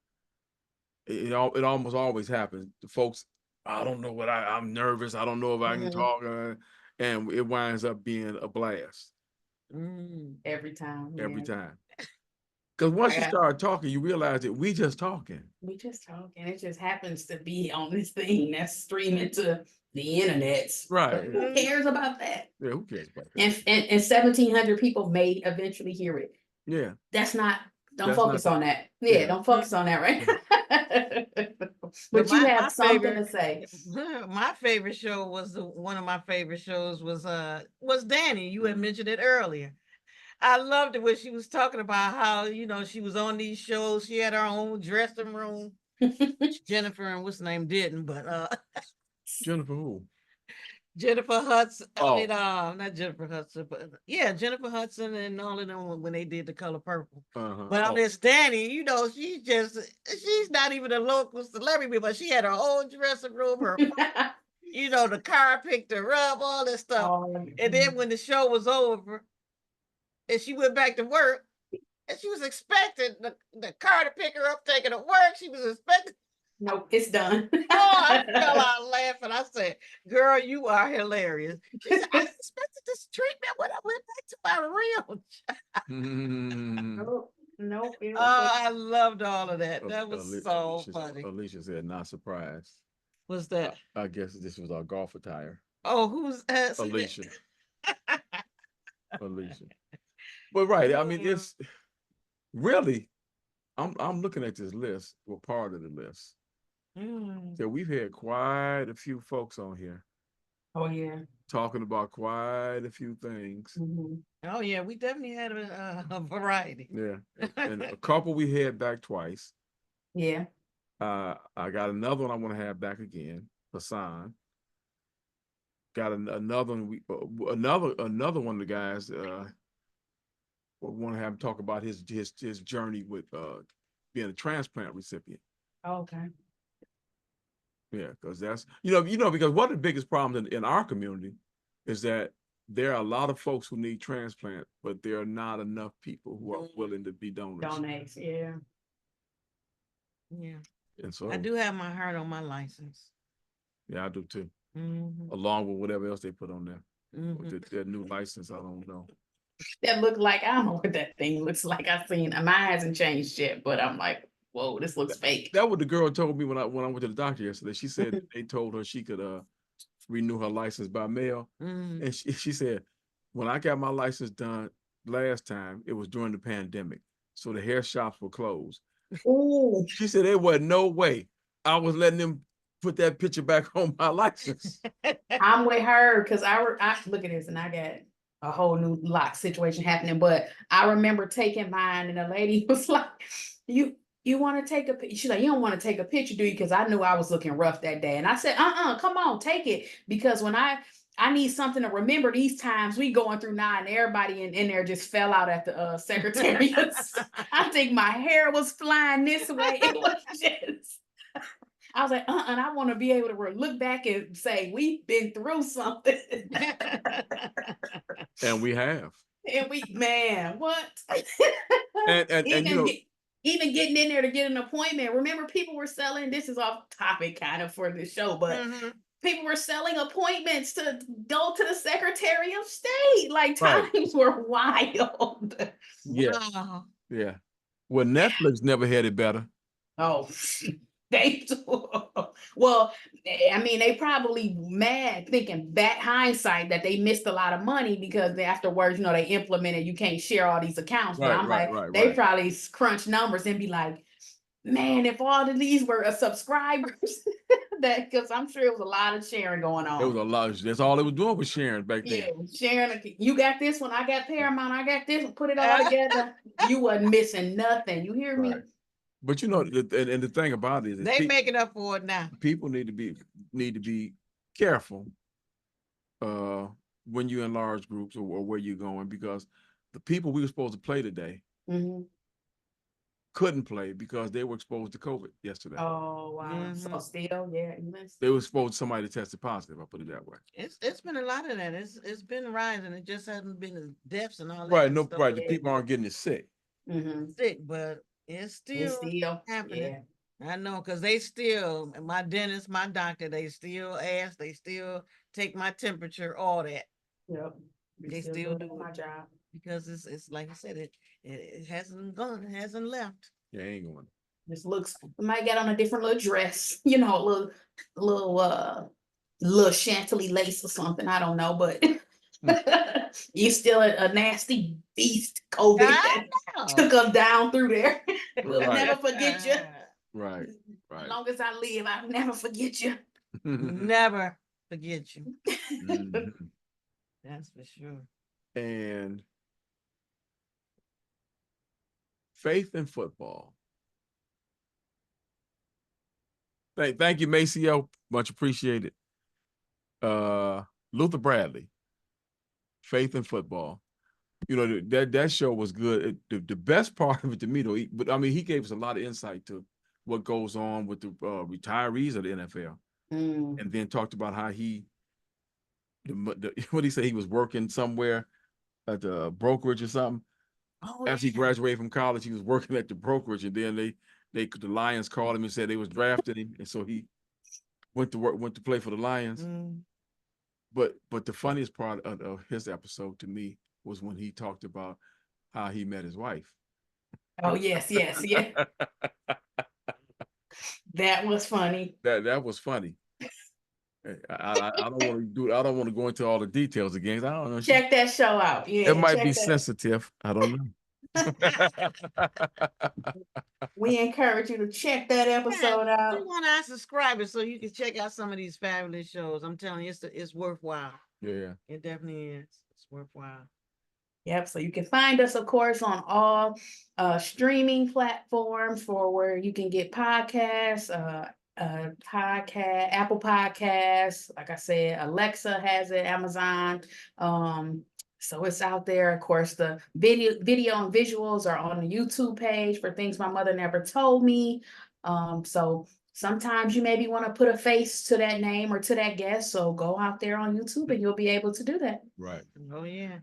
it almost always happens. The folks, I don't know what I'm nervous. I don't know if I can talk, and it winds up being a blast. Every time. Every time. Because once you start talking, you realize that we just talking. We just talking. It just happens to be on this thing that's streaming to the internet. Right. Who cares about that? Yeah, who cares about that? And 1,700 people may eventually hear it. Yeah. Don't focus on that. Yeah, don't focus on that, right? But you have something to say. My favorite show was one of my favorite shows was Danny. You had mentioned it earlier. I loved it when she was talking about how, she was on these shows. She had her own dressing room. Jennifer and what's the name didn't, but Jennifer who? Jennifer Hudson. Oh. Not Jennifer Hudson, but Jennifer Hudson and all of them when they did The Color Purple. Uh-huh. But on this Danny, she's not even a local celebrity, but she had her own dressing room, her the car picked her up, all this stuff. And then when the show was over and she went back to work, And she was expecting the car to pick her up, take her to work. She was expecting. Nope, it's done. Oh, I fell out laughing. I said, "Girl, you are hilarious." She said, "I expected this treatment when I went back to my real Nope, nope. It Oh, was I loved all of that. That was so Alicia, funny. Alicia said, "Not surprised." What's that? I guess this was our golf attire. Oh, who's Alicia. Alicia. But right, I mean, it's really. I'm looking at this list. Well, part of the list. So we've had quite a few folks on here Oh yeah. talking about quite a few things. Oh yeah, we definitely had a variety. Yeah, and a couple we had back twice. Yeah. I got another one I want to have back again. Hassan. Got another one. Another one of the guys. Want to have him talk about his journey with being a transplant recipient. Okay. Yeah, because that's because one of the biggest problems in our community is that there are a lot of folks who need transplant, but there are not enough people who are willing to be donors. Donates, yeah. Yeah. And so I do have my heart on my license. Yeah, I do too. Along with whatever else they put on there. Their new license, I don't know. That looked like, I don't know what that thing looks like. I've seen, mine hasn't changed yet, but I'm like, whoa, this looks fake. That what the girl told me when I went to the doctor yesterday. She said they told her she could renew her license by mail. And she said, when I got my license done last time, it was during the pandemic. So the hair shops were closed. Ooh. She said there was no way I was letting them put that picture back on my license. I'm with her because I look at this and I got a whole new lock situation happening. But I remember taking mine and the lady was like, you want to take a picture? She's like, you don't want to take a picture, do you? Because I knew I was looking rough that day. And I said, come on, take it. Because when I need something to remember these times we going through now, and everybody in there just fell out at the secretariat. I think my hair was flying this way. It was just, I was like, and I want to be able to look back and say, we've been through something. And we have. And man, what? and even getting in there to get an appointment. Remember, people were selling, this is off topic kind of for the show, but people were selling appointments to go to the Secretary of State. Like, times were wild. Yeah. Wow. Yeah. Well, Netflix never had it better. Oh, they well, I mean, they probably mad thinking back hindsight that they missed a lot of money because afterwards, they implemented you can't share all these accounts. But I'm like, they probably crunch numbers and be like, man, if all of these were subscribers, that because I'm sure it was a lot of sharing going on. It was a lot. That's all it was doing was sharing back then. Yeah, sharing. You got this one, I got Paramount, I got this one, put it all together. You wasn't missing nothing. You hear me? But and the thing about it is they make it up for it now. People need to be careful when you're in large groups or where you're going, because the people we were supposed to play today couldn't play because they were exposed to COVID yesterday. Oh wow! So still, yeah, they were exposed to somebody that tested positive. I'll put it that way. It's been a lot of that. It's been rising. It just hasn't been the deaths and all that. Right, no, right. The people aren't getting it sick. Sick, but it's still happening. Yeah. I know, because they still, my dentist, my doctor, they still ask, they still take my temperature, all that. Yep. They still do my job. Because it's like I said, it hasn't gone, it hasn't left. Yeah, it ain't going. This looks, we might get on a different little dress, little chantilly lace or something. I don't know, but you still a nasty beast, COVID that took us down through there. We'll never forget you. Right. As long as I live, I'll never forget you. Never forget you. That's for sure. And faith in football. Thank you, Maceo. Much appreciated. Luther Bradley, faith in football. That show was good. The best part of it to me, though, but I mean, he gave us a lot of insight to what goes on with the retirees of the NFL, and then talked about how what he said, he was working somewhere at the brokerage or something, Oh, After he yeah. graduated from college, he was working at the brokerage, and then the Lions called him and said they was drafting him, and so he went to play for the Lions. Mm. But the funniest part of his episode to me was when he talked about how he met his wife. Oh, yes, yes, yeah. That was funny. That was funny. I don't want to do. I don't want to go into all the details again. I don't know. Check that show out. Yeah, It might be check that. sensitive. I don't know. We encourage you to check that episode Yeah, out. you want our subscribers so you can check out some of these fabulous shows. I'm telling you, it's worthwhile. Yeah. It definitely is. It's worthwhile. Yep. So you can find us, of course, on all streaming platforms for where you can get podcasts, Apple Podcasts. Like I said, Alexa has it, Amazon. So it's out there. Of course, the video and visuals are on the YouTube page for Things My Mother Never Told Me. So sometimes you maybe want to put a face to that name or to that guest. So go out there on YouTube and you'll be able to do that. Right. Oh, yeah.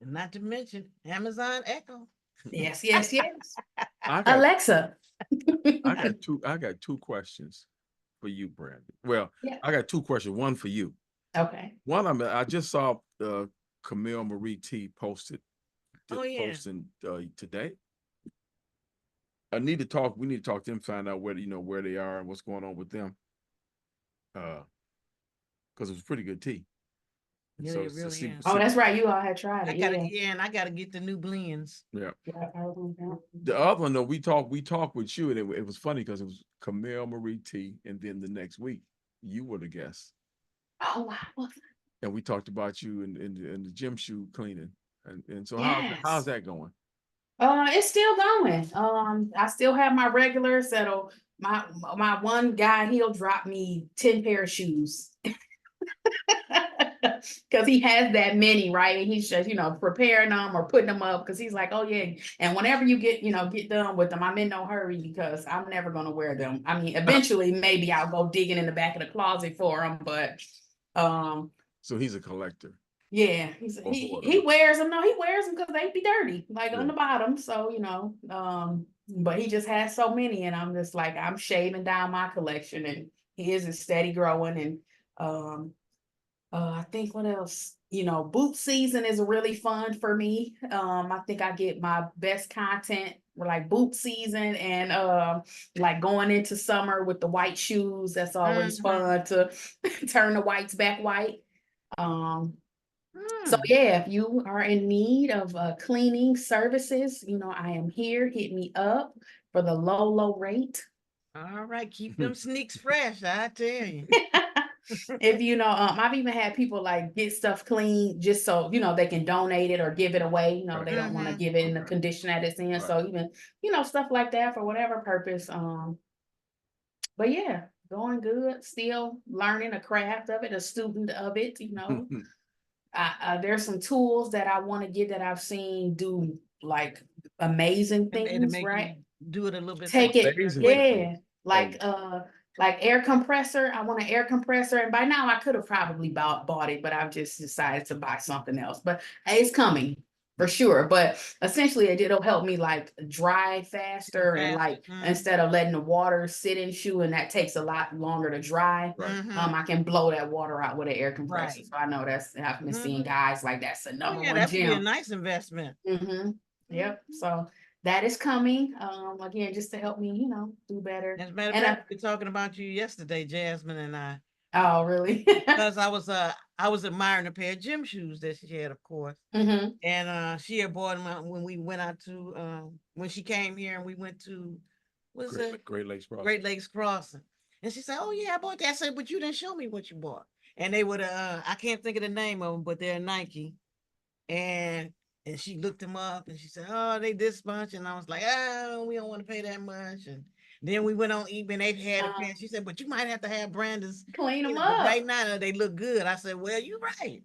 And not to mention Amazon Echo. Yes, yes, yes. I got Alexa. I got two questions for you, Brandon. Well, Yeah. I got two questions. One for you. Okay. One, I just saw Camille Marie T posted. Oh, yeah. Posting today. We need to talk to them, find out where they are and what's going on with them. Because it was pretty good tea. Yeah, So it really see, is. Oh, that's right. You all had tried I it. gotta, Yeah. and I gotta get the new blends. yeah. Yeah, I remember. The other one though, we talked with you, and it was funny because it was Camille Marie T, and then the next week you were the guest, Oh, wow. and we talked about you in the gym shoe cleaning, and so Yes. how's that going? It's still going. I still have my regulars that'll my one guy, he'll drop me 10 pair of shoes. Because he has that many, right? And he's just, preparing them or putting them up because he's like, oh yeah. And whenever you get done with them, I'm in no hurry because I'm never gonna wear them. I mean, eventually maybe I'll go digging in the back of the closet for them, but So he's a collector. yeah, he wears them. No, he wears them because they be dirty, like on the bottom. So but he just has so many, and I'm just like, I'm shaving down my collection, and his is steady growing. And I think what else? Boot season is really fun for me. I think I get my best content for like boot season and like going into summer with the white shoes. That's always fun to turn the whites back white. So yeah, if you are in need of cleaning services, I am here. Hit me up for the low rate. All right, keep them sneaks fresh, I tell you. If I've even had people like get stuff clean just so they can donate it or give it away. They don't want to give it in the condition that it's in. Right. So even stuff like that for whatever purpose. But yeah, going good. Still learning a craft of it, a student of it. There's some tools that I want to get that I've seen do like amazing things, right? Do it a little bit. Take it, yeah. Like air compressor. I want an air compressor, and by now I could have probably bought it, but I've just decided to buy something else. But hey, it's coming for sure. But essentially, it'll help me like dry faster and like instead of letting the water sit in shoe, and that takes a lot longer to dry. Right. I can blow that water out with an air compressor. Right. So I know I've been seeing guys like that's the number one that would be a gem. nice investment. Yep. So that is coming. Again, just to help me, do better. As a matter of fact, we were talking about you yesterday, Jasmine and I. Oh, really? Because I was admiring a pair of gym shoes that she had, of course. And she had bought them when we went out to when she came here and we went to Great Lakes Crossing. Great Lakes Crossing. And she said, "Oh yeah, I bought that." I said, "But you didn't show me what you bought." And they would I can't think of the name of them, but they're Nike. And she looked them up and she said, "Oh, they this much." And I was like, "Oh, we don't want to pay that much." And then we went on eBay and they had a pair. She said, "But you might have to have Brandon's clean them up. Right now, they look good." I said, "Well, you're right.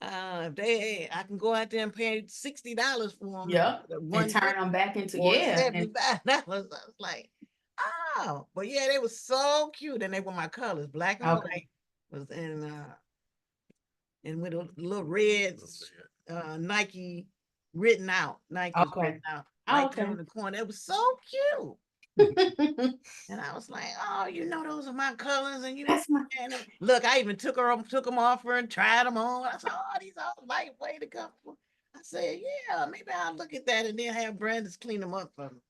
I can go out there and pay $60 for them. Yeah, and turn them back into $75." I was like, oh, but yeah, they were so cute, and they were my colors, black and white, was and with a little red Nike written out. Nike was Okay. written out Oh, right there okay. in the corner. It was so cute. And I was like, oh, those are my colors. And That's my. and look, I even took them off her and tried them on. I said, oh, these are lightweight and comfortable. I said, yeah, maybe I'll look at that and then have Brandis clean them up for me.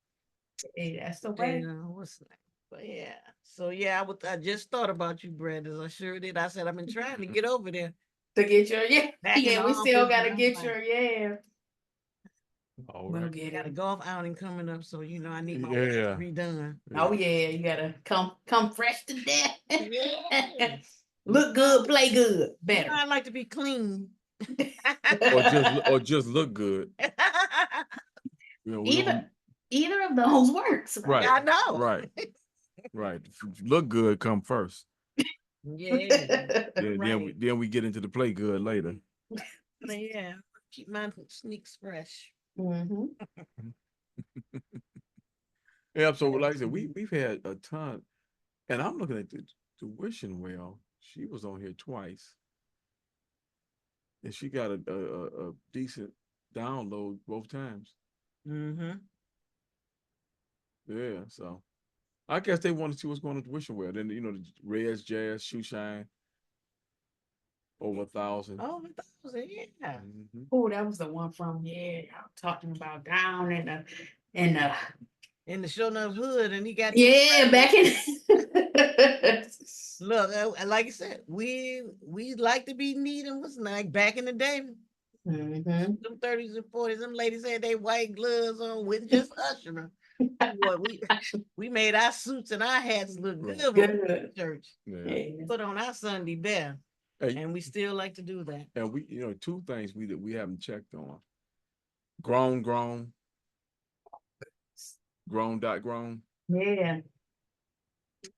Hey, that's the Then, way. what's that? But yeah. So yeah, I just thought about you, Brandis. I sure did. I said, I've been trying to get over there. To get your Back in the we still office, gotta and I'm get like, your All We'll right. get got a it. golf outing coming up, so I need my Yeah. redone. Oh yeah, you gotta come fresh to death. Yeah. Look good, play good, better. I like to be clean. Or just look good. You know, we don't- Either of those works, right. I know. Right. Right. Look good come first. Yeah. Then we get into the play good later. But yeah. Keep my sneaks fresh. Mhm. Yeah, so like I said, we've had a ton, and I'm looking at the tuition well. She was on here twice, and she got a decent download both times. Mm-hmm. Yeah, so I guess they wanted to see what's going on tuition well. Then the Reds, Jazz, Shoe Shine, over 1,000. Oh, 1,000, yeah. Mhm. Oh, that was the one from I'm talking about down in the In the show enough hood, and he got back in. Look, like I said, we like to be neat and was like back in the day. Mhm. Them 30s and 40s, them ladies had their white gloves on with just ushering. Boy, we made our suits and our hats look good when we went to church. Yeah. Yeah. Put on our Sunday best. Hey, And we still like to do that. and we, two things we haven't checked on. Grown. Grown. Yeah.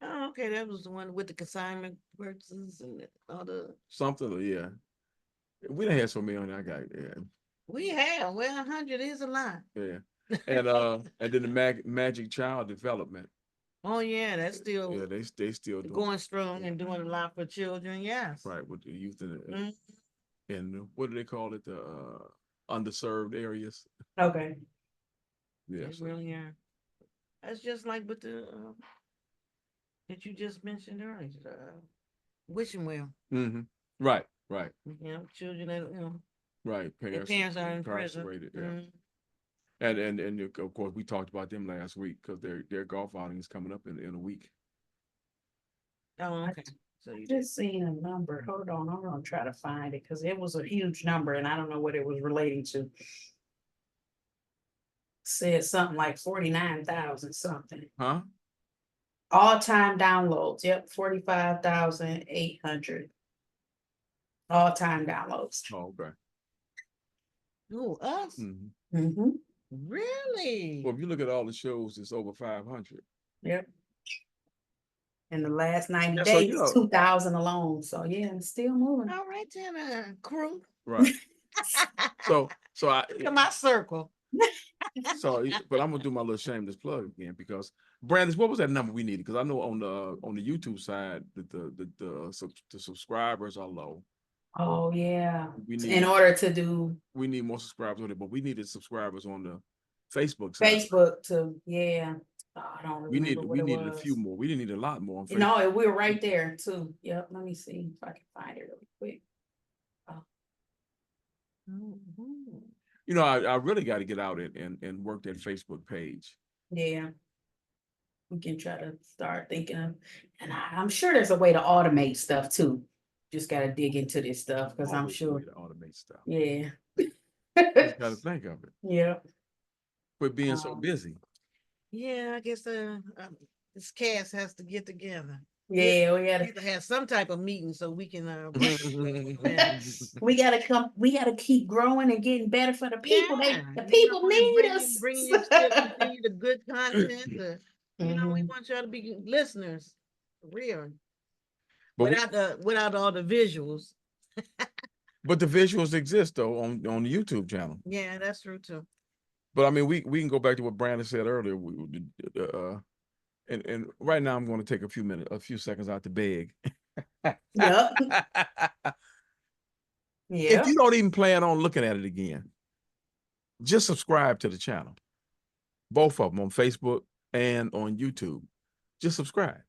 Oh, okay, that was the one with the consignment purchases and all the. Something, yeah. We done had so many on there. I got yeah. We have 100 is a lot. Yeah. And then the Magic Child Development. Oh yeah, that's still Yeah, they still doing going strong and doing a lot for children. Yes. right with the youth Mhm. and what do they call it? The underserved areas. Okay. Yeah. They really are. That's just like with the that you just mentioned earlier, wishing well. Mm-hmm. Right. Children that Right. their parents are in prison. Incarcerated. Yeah. And of course we talked about them last week because their golf outing is coming up in a week. Oh, okay. So you Just seeing a number. Hold on, I'm gonna try to find it because it was a huge number and I don't know what it was relating to. Said something like 49,000 something. Huh? All-time downloads. Yep, 45,800. All-time downloads. Oh, okay. Who, us? Mm-hmm. Mm-hmm. Really? Well, if you look at all the shows, it's over 500. Yep. In the last 90 Yeah, so, days, 2,000 alone. So yeah, it's still moving. All right, then, crew. Right. So I Look at my circle. but I'm gonna do my little shameless plug again because Brandis, what was that number we needed? Because I know on the YouTube side that the subscribers are low. Oh yeah. We need In order to do we need more subscribers on it, but we needed subscribers on the Facebook side. Facebook to Oh, I don't remember we needed a few more. We didn't need a lot more on Facebook. No, we were right there too. Yep. Let me see if I can find it really quick. Mhm. I really got to get out and work that Facebook page. Yeah. We can try to start thinking of, and I'm sure there's a way to automate stuff too. Just got to dig into this stuff because I'm Always a sure. way to automate stuff. Yeah. Just got to think of it. Yeah. Quit being so busy. Yeah, I guess this cast has to get together. Yeah, we gotta have some type of meeting so we can. we gotta keep growing and getting better for the people. The people need us. Bring you the good content. We Mhm. want y'all to be listeners, for real. But without all the visuals. But the visuals exist though on the YouTube channel. Yeah, that's true too. But I mean, we can go back to what Brandon said earlier. And right now I'm going to take a few seconds out to beg. Yep. If you don't even plan on looking at it again, just subscribe to the channel. Both of them on Facebook and on YouTube. Just subscribe,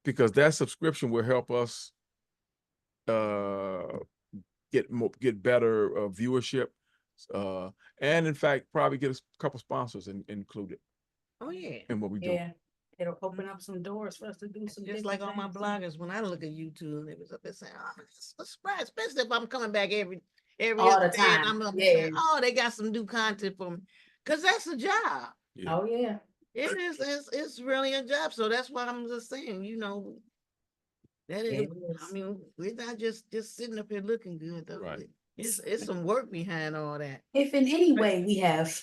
because that subscription will help us get better viewership, and in fact probably get a couple sponsors included Oh yeah. in what we do. Yeah, it'll open up some doors for us to do some. Just like all my things. bloggers, when I look at YouTube, they was up there saying, "Oh, it's a surprise," especially if I'm coming back every All other the day, and time. I'm up there Yeah. saying, "Oh, they got some new content for me," because that's a job. Yeah. Oh yeah. It is. It's really a job. So that's why I'm just saying, that is. It I is. mean, we're not just sitting up here looking good though. Right. It's some work behind all that. If in any way we have,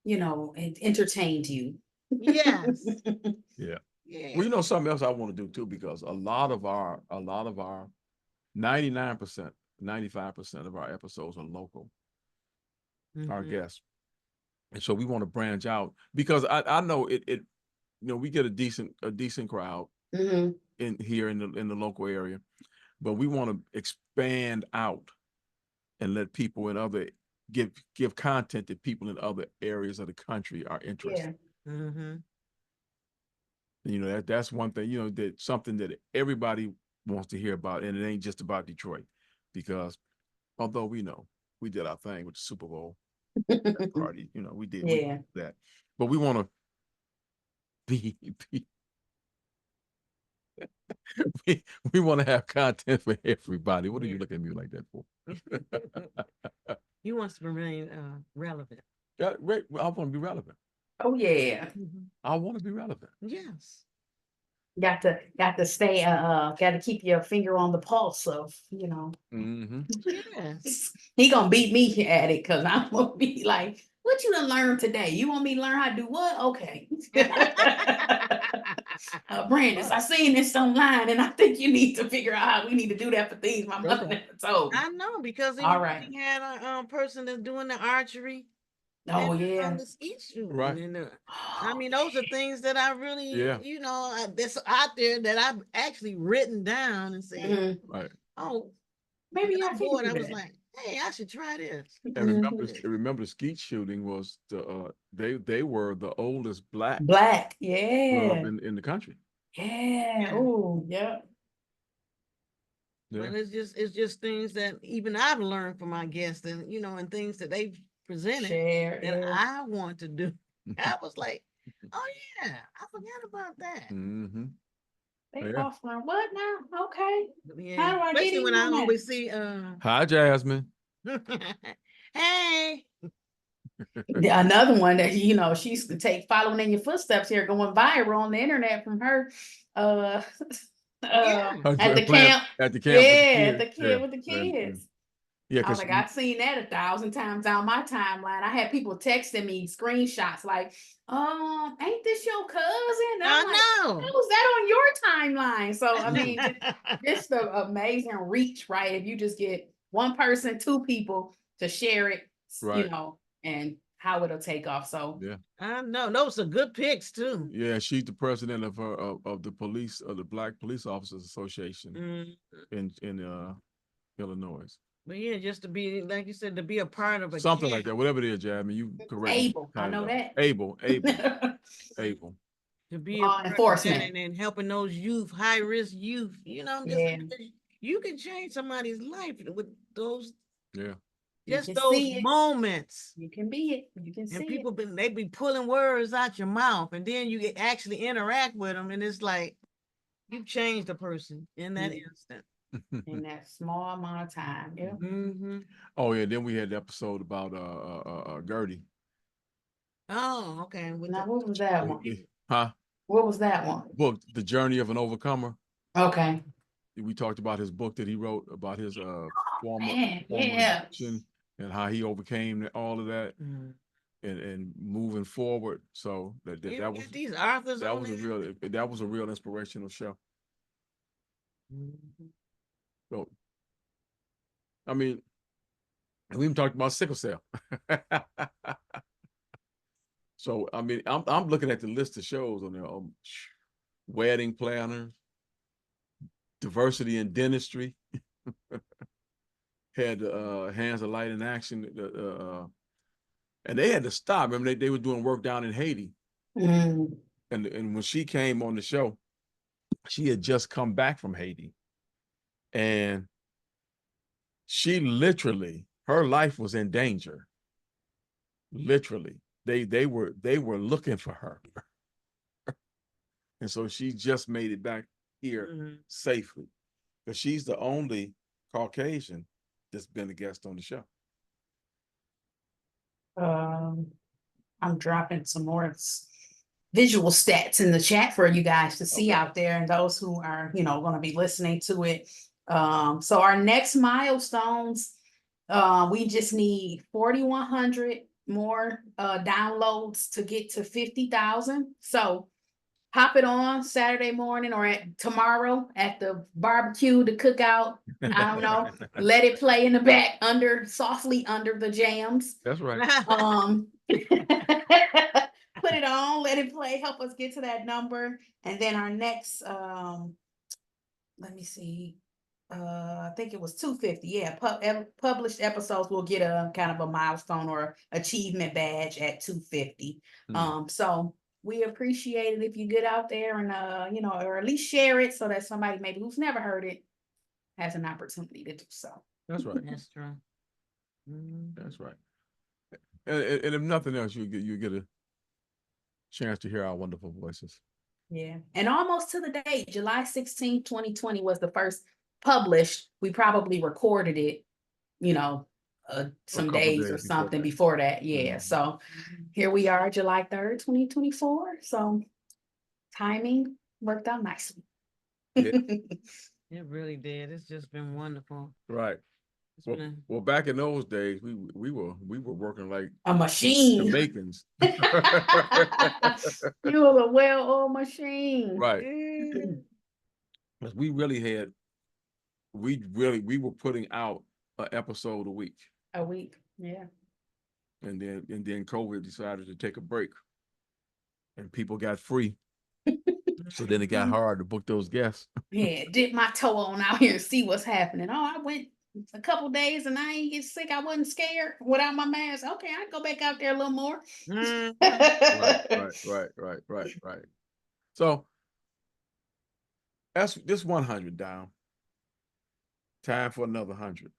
entertained you. Yes. Yeah. Yeah. Well, you know something else I want to do too, because a lot of our 99%, 95% of our episodes are local, our Mhm. guests. And so we want to branch out, because I know it we get a decent crowd Mhm. in here in the local area, but we want to expand out and let people in other give content that people in other areas of the country are interested. Yeah. Mm-hmm. That's one thing, that something that everybody wants to hear about, and it ain't just about Detroit, because although we did our thing with the Super Bowl party, we did Yeah. that, but we want to be we want to have content for everybody. What are you looking at me like that for? He wants to remain relevant. Yeah, I want to be relevant. Oh yeah. Mm-hmm. I want to be relevant. Yes. Got to stay. Got to keep your finger on the pulse of. Mm-hmm. Yes. He gonna beat me at it, because I'm gonna be like, "What you done learned today? You want me to learn how to do what? Okay." Brandis, I seen this online, and I think you need to figure out how we need to do that for things my mother never told me. I know, because All even right. we had a person that's doing the archery. Oh and yeah. the skeet shooting. Right. And, I mean, those are things that I really, Yeah. that's out there that I've actually written down and said, Mhm. Right. oh, Maybe when I I'm can bored, do I was that. like, hey, I should try this. And Mhm. remember the skeet shooting was they were the oldest black Black. club Yeah. in the country. Yeah. Yeah. Oh, yeah. Yeah. But it's just things that even I've learned from my guests, and and things that they've presented Share. that Yeah. I want to do. I was like, oh yeah, I forgot about that. Mm-hmm. They Yeah. off learn what now? Okay. Yeah. How do I get Especially in when I on that? always see Hi, Jasmine. hey. Another one that she used to following in your footsteps here, going viral on the internet from her Yeah. at the Playing camp. at the camp. Yeah, With the the kid with the And- kids. yeah, I was because like, I've seen that 1,000 times on my timeline. I had people texting me screenshots like, ain't this your cousin? And I'm like, I how know. was that on your timeline? So I mean, just the amazing reach, right? If you just get one person, two people to share it, Right. and how it'll take off. So yeah, I know. Those are good picks too. yeah, she's the president of the Black Police Officers Association Mm. in Illinois. But yeah, just to be, like you said, to be a part of a Something like camp, that, whatever it is, Jasmine. You correct me. Able, I know that. Able. to be Law a part of enforcement. that, and helping those youth, high risk youth. Just Yeah. you can change somebody's life with those, Yeah. just can those see it. moments. You can be it. You can And see people it. they be pulling words out your mouth, and then you actually interact with them, and it's like you changed a person in that instant. In that small amount of time. Yeah. Mm-hmm. Oh yeah, then we had the episode about Gertie. Oh, okay. Now, what was that one? Huh? What was that one? Book, The Journey of an Overcomer. Okay. We talked about his book that he wrote about his former yeah. addiction and how he overcame all of that and moving forward. So that was these authors. that was a real inspirational show. Mm-hmm. So I mean, we even talked about sickle cell. So I mean, I'm looking at the list of shows on there. Wedding planners, diversity in dentistry. Had Hands of Light in Action, and they had to stop. Remember, they were doing work down in Haiti, Mm. and when she came on the show, she had just come back from Haiti, and she literally, her life was in danger. Literally, they were looking for her, and so she just made it back here safely, because she's the only Caucasian that's been a guest on the show. I'm dropping some more visual stats in the chat for you guys to see out there, and those who are, going to be listening to it. So our next milestones, we just need 4,100 more downloads to get to 50,000. So pop it on Saturday morning or tomorrow at the barbecue, the cookout. I don't know. Let it play in the back softly under the jams. That's right. Put it on, let it play, help us get to that number. And then our next, let me see. I think it was 250. Yeah, published episodes will get a kind of a milestone or achievement badge at 250. So we appreciate it if you get out there and or at least share it so that somebody maybe who's never heard it has an opportunity to do so. That's right. That's true. That's right. And if nothing else, you get a chance to hear our wonderful voices. Yeah. And almost to the date, July 16, 2020 was the first published. We probably recorded it, some days or something before that. Yeah. So here we are, July 3rd, 2024. So timing worked out nicely. Yeah. It really did. It's just been wonderful. Right. Well, back in those days, we were working like a machine. Jamaicans. You were a well-oiled machine. Right. Because we were putting out an episode a week. A week, yeah. And then COVID decided to take a break, and people got free. So then it got hard to book those guests. Yeah, dip my toe on out here and see what's happening. Oh, I went a couple days and I ain't get sick. I wasn't scared without my mask. Okay, I go back out there a little more. Right. So that's this 100 down. Time for another 100.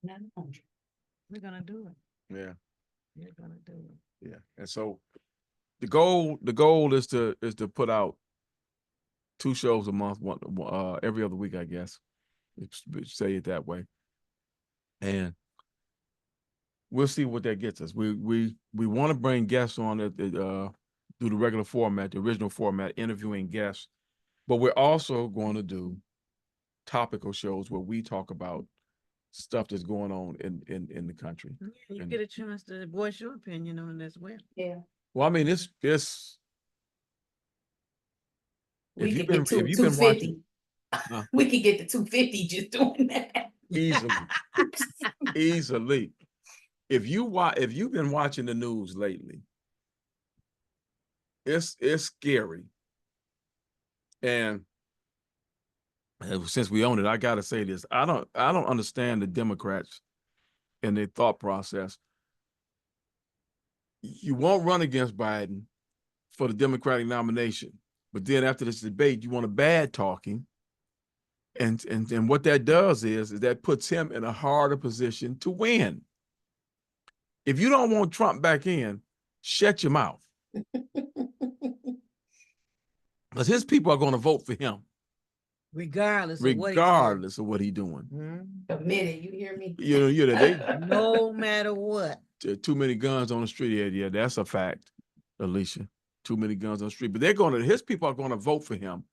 We're gonna do it. Yeah. We're gonna do it. Yeah. And so the goal is to put out 2 shows a month, every other week, I guess. Say it that way. And we'll see what that gets us. We want to bring guests on through the regular format, the original format, interviewing guests, but we're also going to do topical shows where we talk about stuff that's going on in the country. Yeah, you get a chance to voice your opinion on it as well. Yeah. Well, I mean, this we could get 250. We could get to 250 just doing that. Easily. If you've been watching the news lately, it's scary. And since we own it, I gotta say this. I don't understand the Democrats and their thought process. You won't run against Biden for the Democratic nomination, but then after this debate, you want a bad talking. And what that does is that puts him in a harder position to win. If you don't want Trump back in, shut your mouth. Because his people are going to vote for him. Regardless of what he's doing. Admit it, you hear me? No matter what. Too many guns on the street. Yeah, that's a fact, Alicia. Too many guns on the street. But his people are going to vote for him.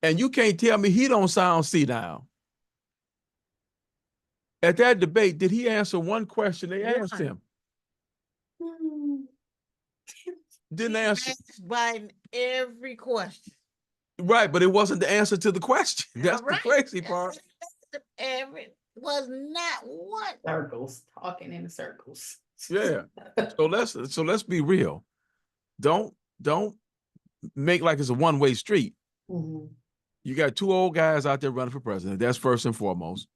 And you can't tell me he don't sound senile. At that debate, did he answer one question they asked him? Didn't answer. Asked Biden every question. Right, but it wasn't the answer to the question. That's the crazy part. Was not one. Circles, talking in circles. Yeah. So let's be real. Don't make like it's a one-way street. Mm-hmm. You got 2 old guys out there running for president. That's first and foremost.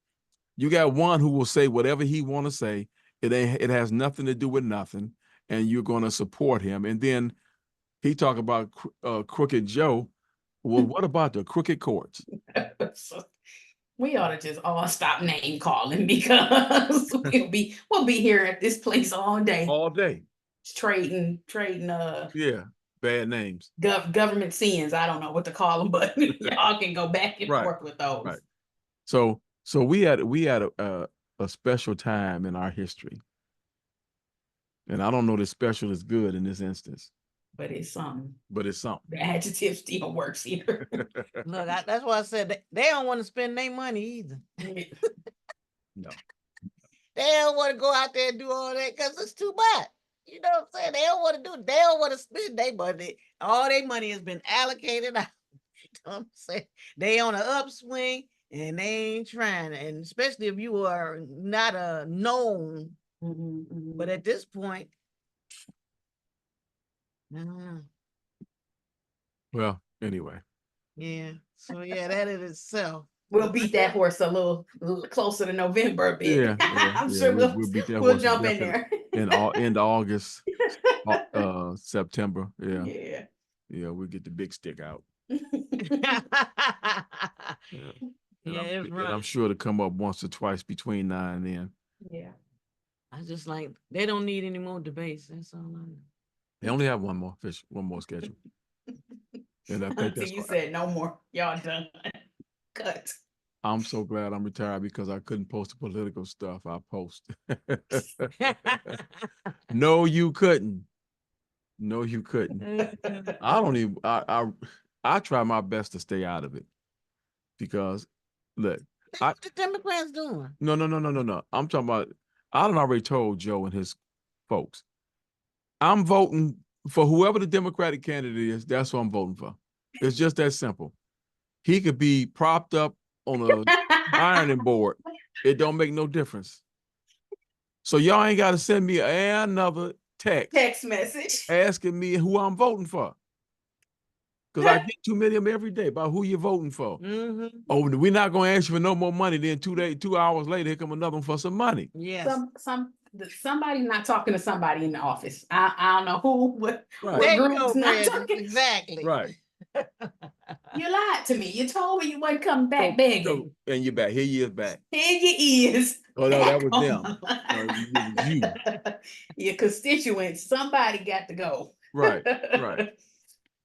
You got one who will say whatever he want to say, It has nothing to do with nothing, and you're going to support him. And then he talked about Crooked Joe. Well, what about the crooked courts? We ought to just all stop name calling because we'll be here at this place all day. All day. Trading Yeah, bad names. Government sins. I don't know what to call them, but y'all can go back and forth with those. Right. So we had a special time in our history. And I don't know that special is good in this instance. But it's something. The adjective still works here. Look, that's why I said they don't want to spend their money either. No. They don't want to go out there and do all that because it's too much. You know what I'm saying? They don't want to do it. They don't want to spend their money. All their money has been allocated out. You know what I'm saying? They on an upswing and they ain't trying. And especially if you are not a known. But at this point, I don't know. Well, anyway. Yeah. So yeah, that in itself. We'll beat that horse a little closer to November a bit. Yeah, I'm sure we'll beat that we'll horse jump in there. in August, September. Yeah. Yeah. Yeah, we'll get the big stick out. Yeah, it's right. And I'm sure to come up once or twice between now and then. Yeah. I just like they don't need any more debates. That's all I know. They only have one more schedule. And I think that's you said no more. Y'all done. Cut. I'm so glad I'm retired because I couldn't post the political stuff I post. No, you couldn't. No, you couldn't. I try my best to stay out of it because look, what the Democrats doing? No. I'm talking about I done already told Joe and his folks. I'm voting for whoever the Democratic candidate is. That's what I'm voting for. It's just that simple. He could be propped up on a ironing board. It don't make no difference. So y'all ain't got to send me another text message asking me who I'm voting for. Because I get too many of them every day about who you're voting for. Oh, we're not going to ask you for no more money. Then 2 hours later, here come another one for some money. Yes. Somebody's not talking to somebody in the office. I don't know who, what Right. group's not talking. Exactly. Right. You lied to me. You told me you wasn't coming back begging. And you're back. Here you is back. Here you is. Oh, no, that was them. It was you. Your constituents, somebody got to go. Right.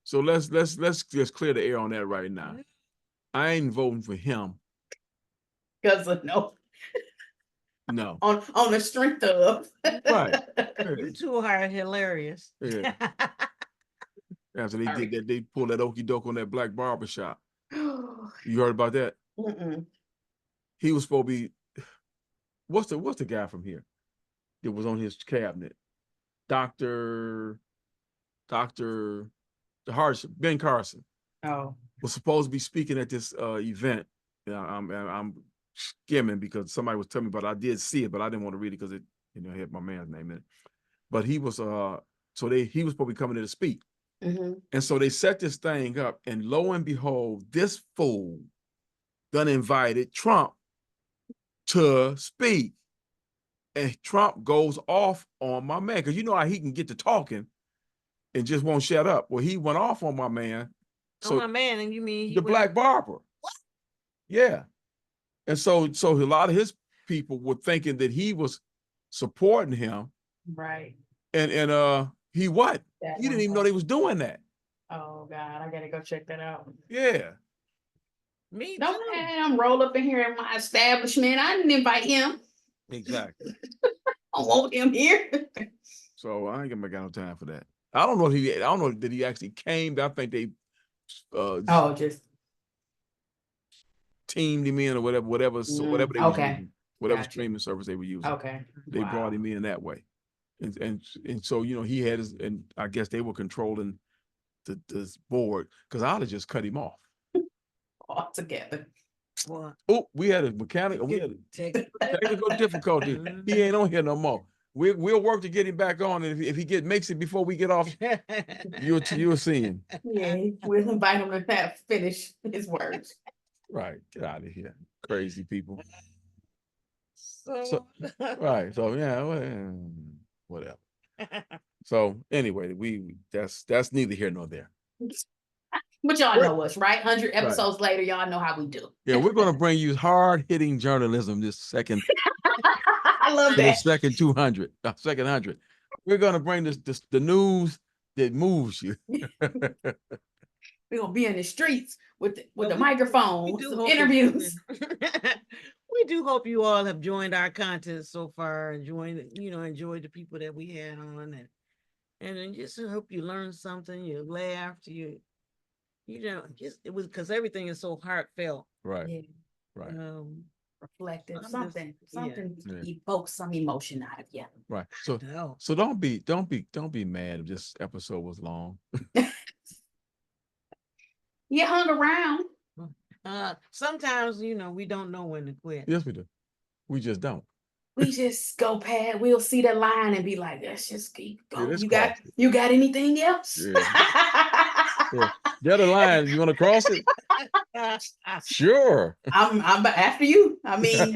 So let's just clear the air on that right now. I ain't voting for him. Because of no. On the strength of. Right. You two are hilarious. Yeah. After they did that, they pulled that okie doke on that black barbershop. You heard about that? He was supposed to be. What's the guy from here that was on his cabinet? Dr. Ben Carson. Oh. Was supposed to be speaking at this event. I'm skimming because somebody was telling me, but I did see it, but I didn't want to read it because it, had my man's name in it. But he was he was supposed to be coming in to speak. And so they set this thing up, and lo and behold, this fool done invited Trump to speak. And Trump goes off on my man, because you know how he can get to talking and just won't shut up. Well, he went off on my man. So my man, and you mean the black barber? What? Yeah. And so a lot of his people were thinking that he was supporting him. Right. And he what? He didn't even know they was doing that. Oh God, I gotta go check that out. Yeah. Me Don't let him roll up in here in my establishment. I didn't invite him. Exactly. I want him here. So I ain't gonna make no time for that. I don't know that he actually came, but I think they just teamed him in or whatever they were using, whatever streaming service they were using. Okay. They brought him in that way. And so he had his, and I guess they were controlling this board, because I'd have just cut him off altogether. Oh, we had a mechanic. We had a technical difficulty. He ain't on here no more. We'll work to get him back on, and if he makes it before we get off, you'll see him. Yeah, we'll invite him to finish his words. Right, get out of here, crazy people. So right. So yeah, whatever. So anyway, that's neither here nor there. But y'all know us, right? 100 Right. episodes later, y'all know how we do. Yeah, we're gonna bring you hard-hitting journalism this second, I love the that. second 200, second 100. We're gonna bring the news that moves you. We're gonna be in the streets with the But microphone, do some hope interviews. we do hope you all have joined our content so far, enjoyed the people that we had on, and then just hope you learned something, you laughed, just it was because everything is so heartfelt. Right. Yeah. Right. Reflective, I'm something Yeah. evokes some emotion out of you. Right. No. So don't be mad if this episode was long. You hung around. Sometimes we don't know when to quit. Yes, we do. We just don't. We just go past. We'll see the line and be like, "Let's just keep Yeah, going." let's You got anything else? Yeah. Yeah. The other line, you want to cross it? Sure. I'm after you. I mean,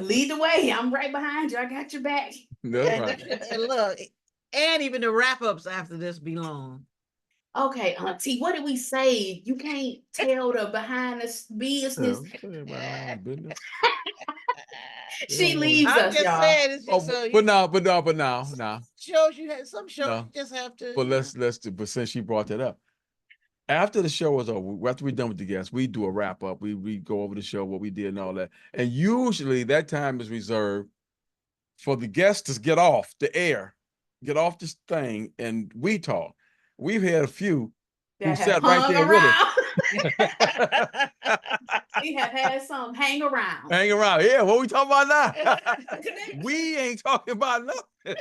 lead the way. I'm right behind you. I got your back. That's right. And look, and even the wrap-ups after this be long. Okay, Auntie, what did we say? You can't tell the behind the business. Yeah, business. She Yeah, leaves I'm us, just y'all. saying, it's just so but now. shows you had some shows No. you just have to. But let's do. But since she brought that up, after the show is over, after we're done with the guests, we do a wrap up. We go over the show, what we did, and all that. And usually that time is reserved for the guests to get off the air, get off this thing, and we talk. We've had a few who sat right there with us. We have had some hang around. Hang around. Yeah, what we talking about now? We ain't talking about nothing.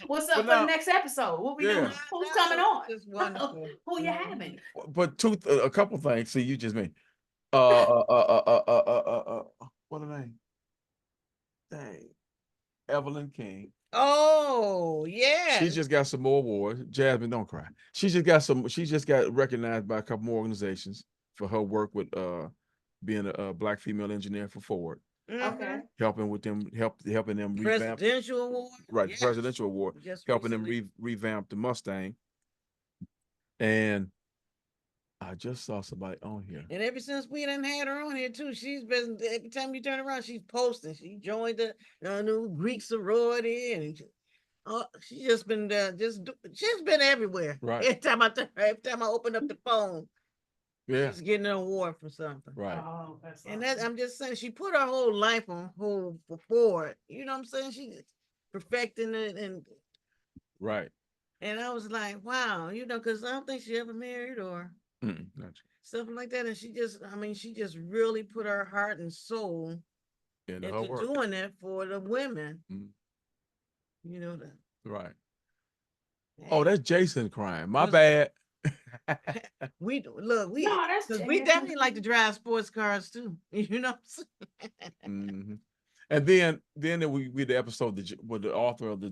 What's up for the next episode? What we doing? Who's coming on? It's wonderful. Who you having? But a couple things. See, you just mean. What are they? Dang. Evelyn King. Oh, yeah. She just got some more awards. Jasmine, don't cry. She just got recognized by a couple more organizations for her work with being a black female engineer for Ford. Okay. Helping them revamp Presidential award. Right, Yes. presidential award. Just helping recently. them revamp the Mustang. And I just saw somebody on here. And ever since we done had her on here too, she's been, every time you turn around, she's posting. She joined the new Greek sorority, and she's just been she's been everywhere. Right. Every time I open up the phone, Yeah. she's getting an award for something. Right. Oh, that's And awesome. that I'm just saying, she put her whole life on hold for Ford. You know what I'm saying? She's perfecting it, Right. and I was like, wow, because I don't think she ever married or something like that. And she just really put her heart and soul into doing it for the women. You know that. Right. Oh, that's Jason crying. My 'Cause- bad. We definitely like to drive sports cars too. You know what I'm saying? And then we read the episode with the author of the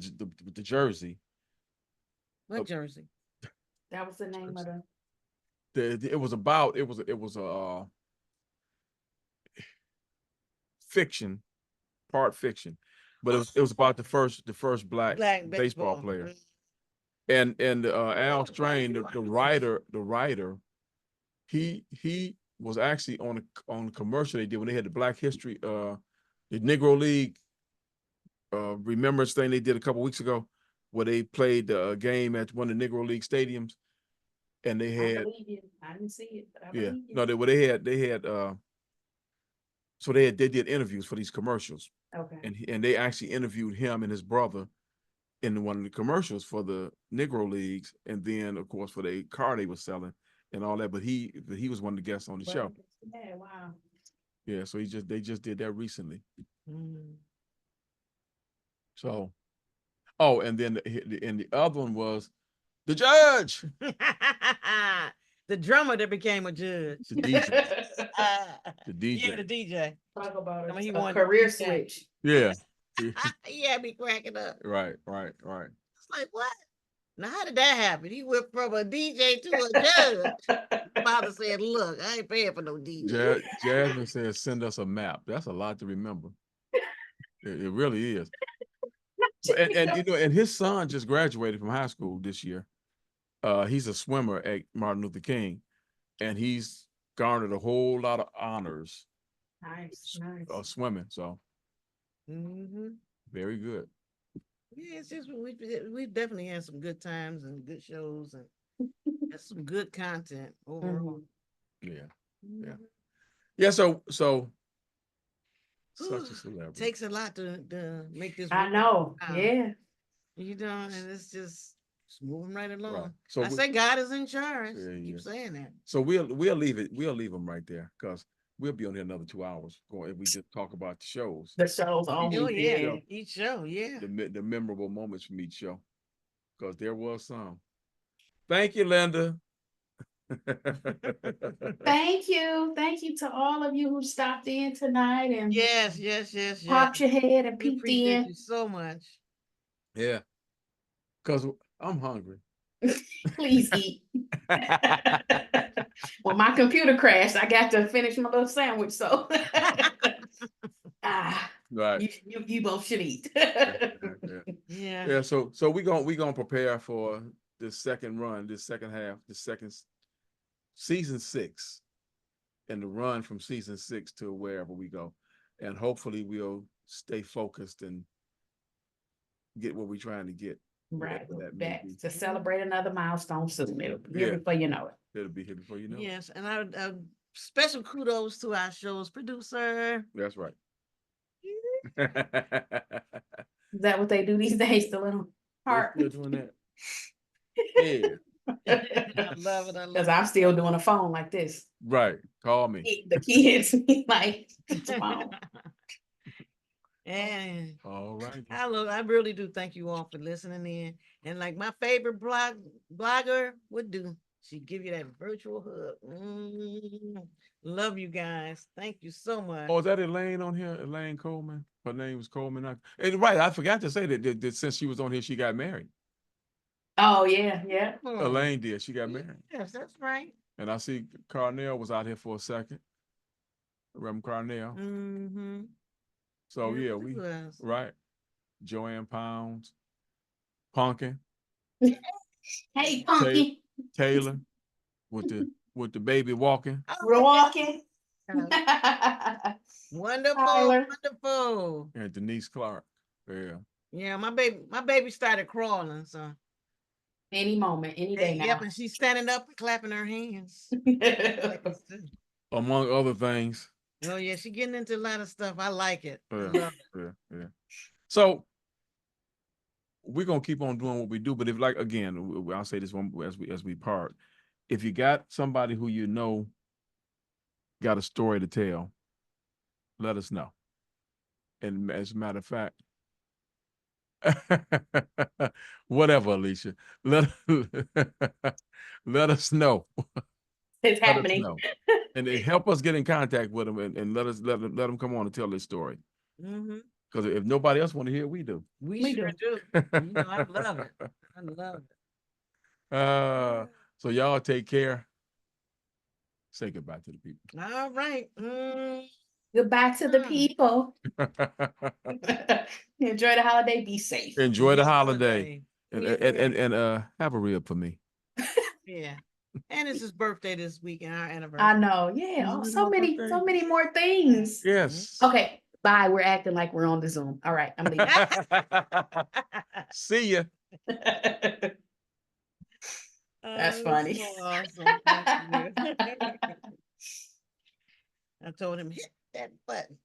jersey. What jersey? That was the name of It was a fiction, part fiction, but it was about the first black baseball player. And Al Strain, the writer, he was actually on a commercial they did when they had the Black History, the Negro League remembrance thing they did a couple weeks ago, where they played a game at one of the Negro League stadiums, and they had. I believe you. I didn't see it, but I Yeah, believe you. no, they had so they did interviews for these commercials. Okay. And they actually interviewed him and his brother in one of the commercials for the Negro Leagues, and then of course for the car they were selling and all that. But he was one of the guests on the show. Yeah, wow. Yeah, so they just did that recently. So, and then the other one was the judge. The drummer that became a judge. The DJ. The DJ. Yeah, the DJ. Talk about I mean, he a wanted career to do that. switch. Yeah. Yeah, be cracking up. Right. It's like, what? Now, how did that happen? He went from a DJ to a judge. Father said, "Look, I ain't paying for no DJ." Jasmine says, "Send us a map." That's a lot to remember. It really is. And you know, and his son just graduated from high school this year. He's a swimmer at Martin Luther King, and he's garnered a whole lot of honors Nice. swimming. So Mm-hmm. very good. Yeah, it's just we definitely had some good times and good shows and some good content overall. Yeah. Mhm. Yeah. So such a celebrity. Takes a lot to make this I work. know. Yeah. You know, and it's just moving right along. Right. So I say God is in charge. Yeah, Keep yeah. saying that. So we'll leave it. We'll leave them right there because we'll be on here another 2 hours going if we just talk about the shows. The shows Oh only. yeah, Yeah. each show, yeah. The memorable moments from each show, because there was some. Thank you, Linda. Thank you. Thank you to all of you who stopped in tonight and Yes. popped your head and We peeked appreciate in. you so much. Yeah, because I'm hungry. Please eat. Well, my computer crashed. I got to finish my little sandwich, so Right. you both should eat. Yeah. Yeah. So we gonna prepare for this second run, this second half, the second season 6, and the run from season 6 to wherever we go, and hopefully we'll stay focused and get what we're trying to get. Right. whatever that may Back be. to celebrate another milestone soon. It'll be Yeah. here before you know it. It'll be here before you know. Yes, and I special kudos to our show's producer. That's right. Is that what they do these days? The little heart. They're still doing that. Yeah. I love it. I love Because I'm still doing a phone like this. Right. Call me. The kids like phone. And All right. I really do thank you all for listening in. And like my favorite blogger would do, she'd give you that virtual hug. Love you guys. Thank you so much. Oh, is that Elaine on here? Elaine Coleman? Her name was Coleman. And right, I forgot to say that since she was on here, she got married. Oh yeah. Elaine did. She got married. Yes, that's right. And I see Carnell was out here for a second. Reverend Carnell. Mm-hmm. So Yes, yeah, it we was. right. Joanne Pounds, Punkin, Hey, Punky. Taylor with the baby walking. We're walking. Wonderful, Tyler. wonderful. And Denise Clark. Yeah. Yeah, my baby started crawling, so Any moment, any day now. yep, and she's standing up and clapping her hands. Among other things. Oh yeah, she's getting into a lot of stuff. I like it. I Yeah. love it. Yeah. So we're gonna keep on doing what we do, but if like again, I'll say this one as we part. If you got somebody who you know got a story to tell, let us know. And as a matter of fact, whatever, Alicia, let us know. It's Let us happening. know. And they help us get in contact with them and let them come on and tell their story. Because if nobody else want to hear it, we do. We sure do. You know, I love it. I love it. So y'all take care. Say goodbye to the people. All right. Goodbye to the people. Enjoy the holiday. Be safe. Enjoy the holiday. And have a rib for me. Yeah. And it's his birthday this week and our anniversary. I know. Yeah. Oh, so many more things. Yes. Okay. Bye. We're acting like we're on the Zoom. All right. I'm leaving. See ya. That's funny. So awesome. I told him, hit that button.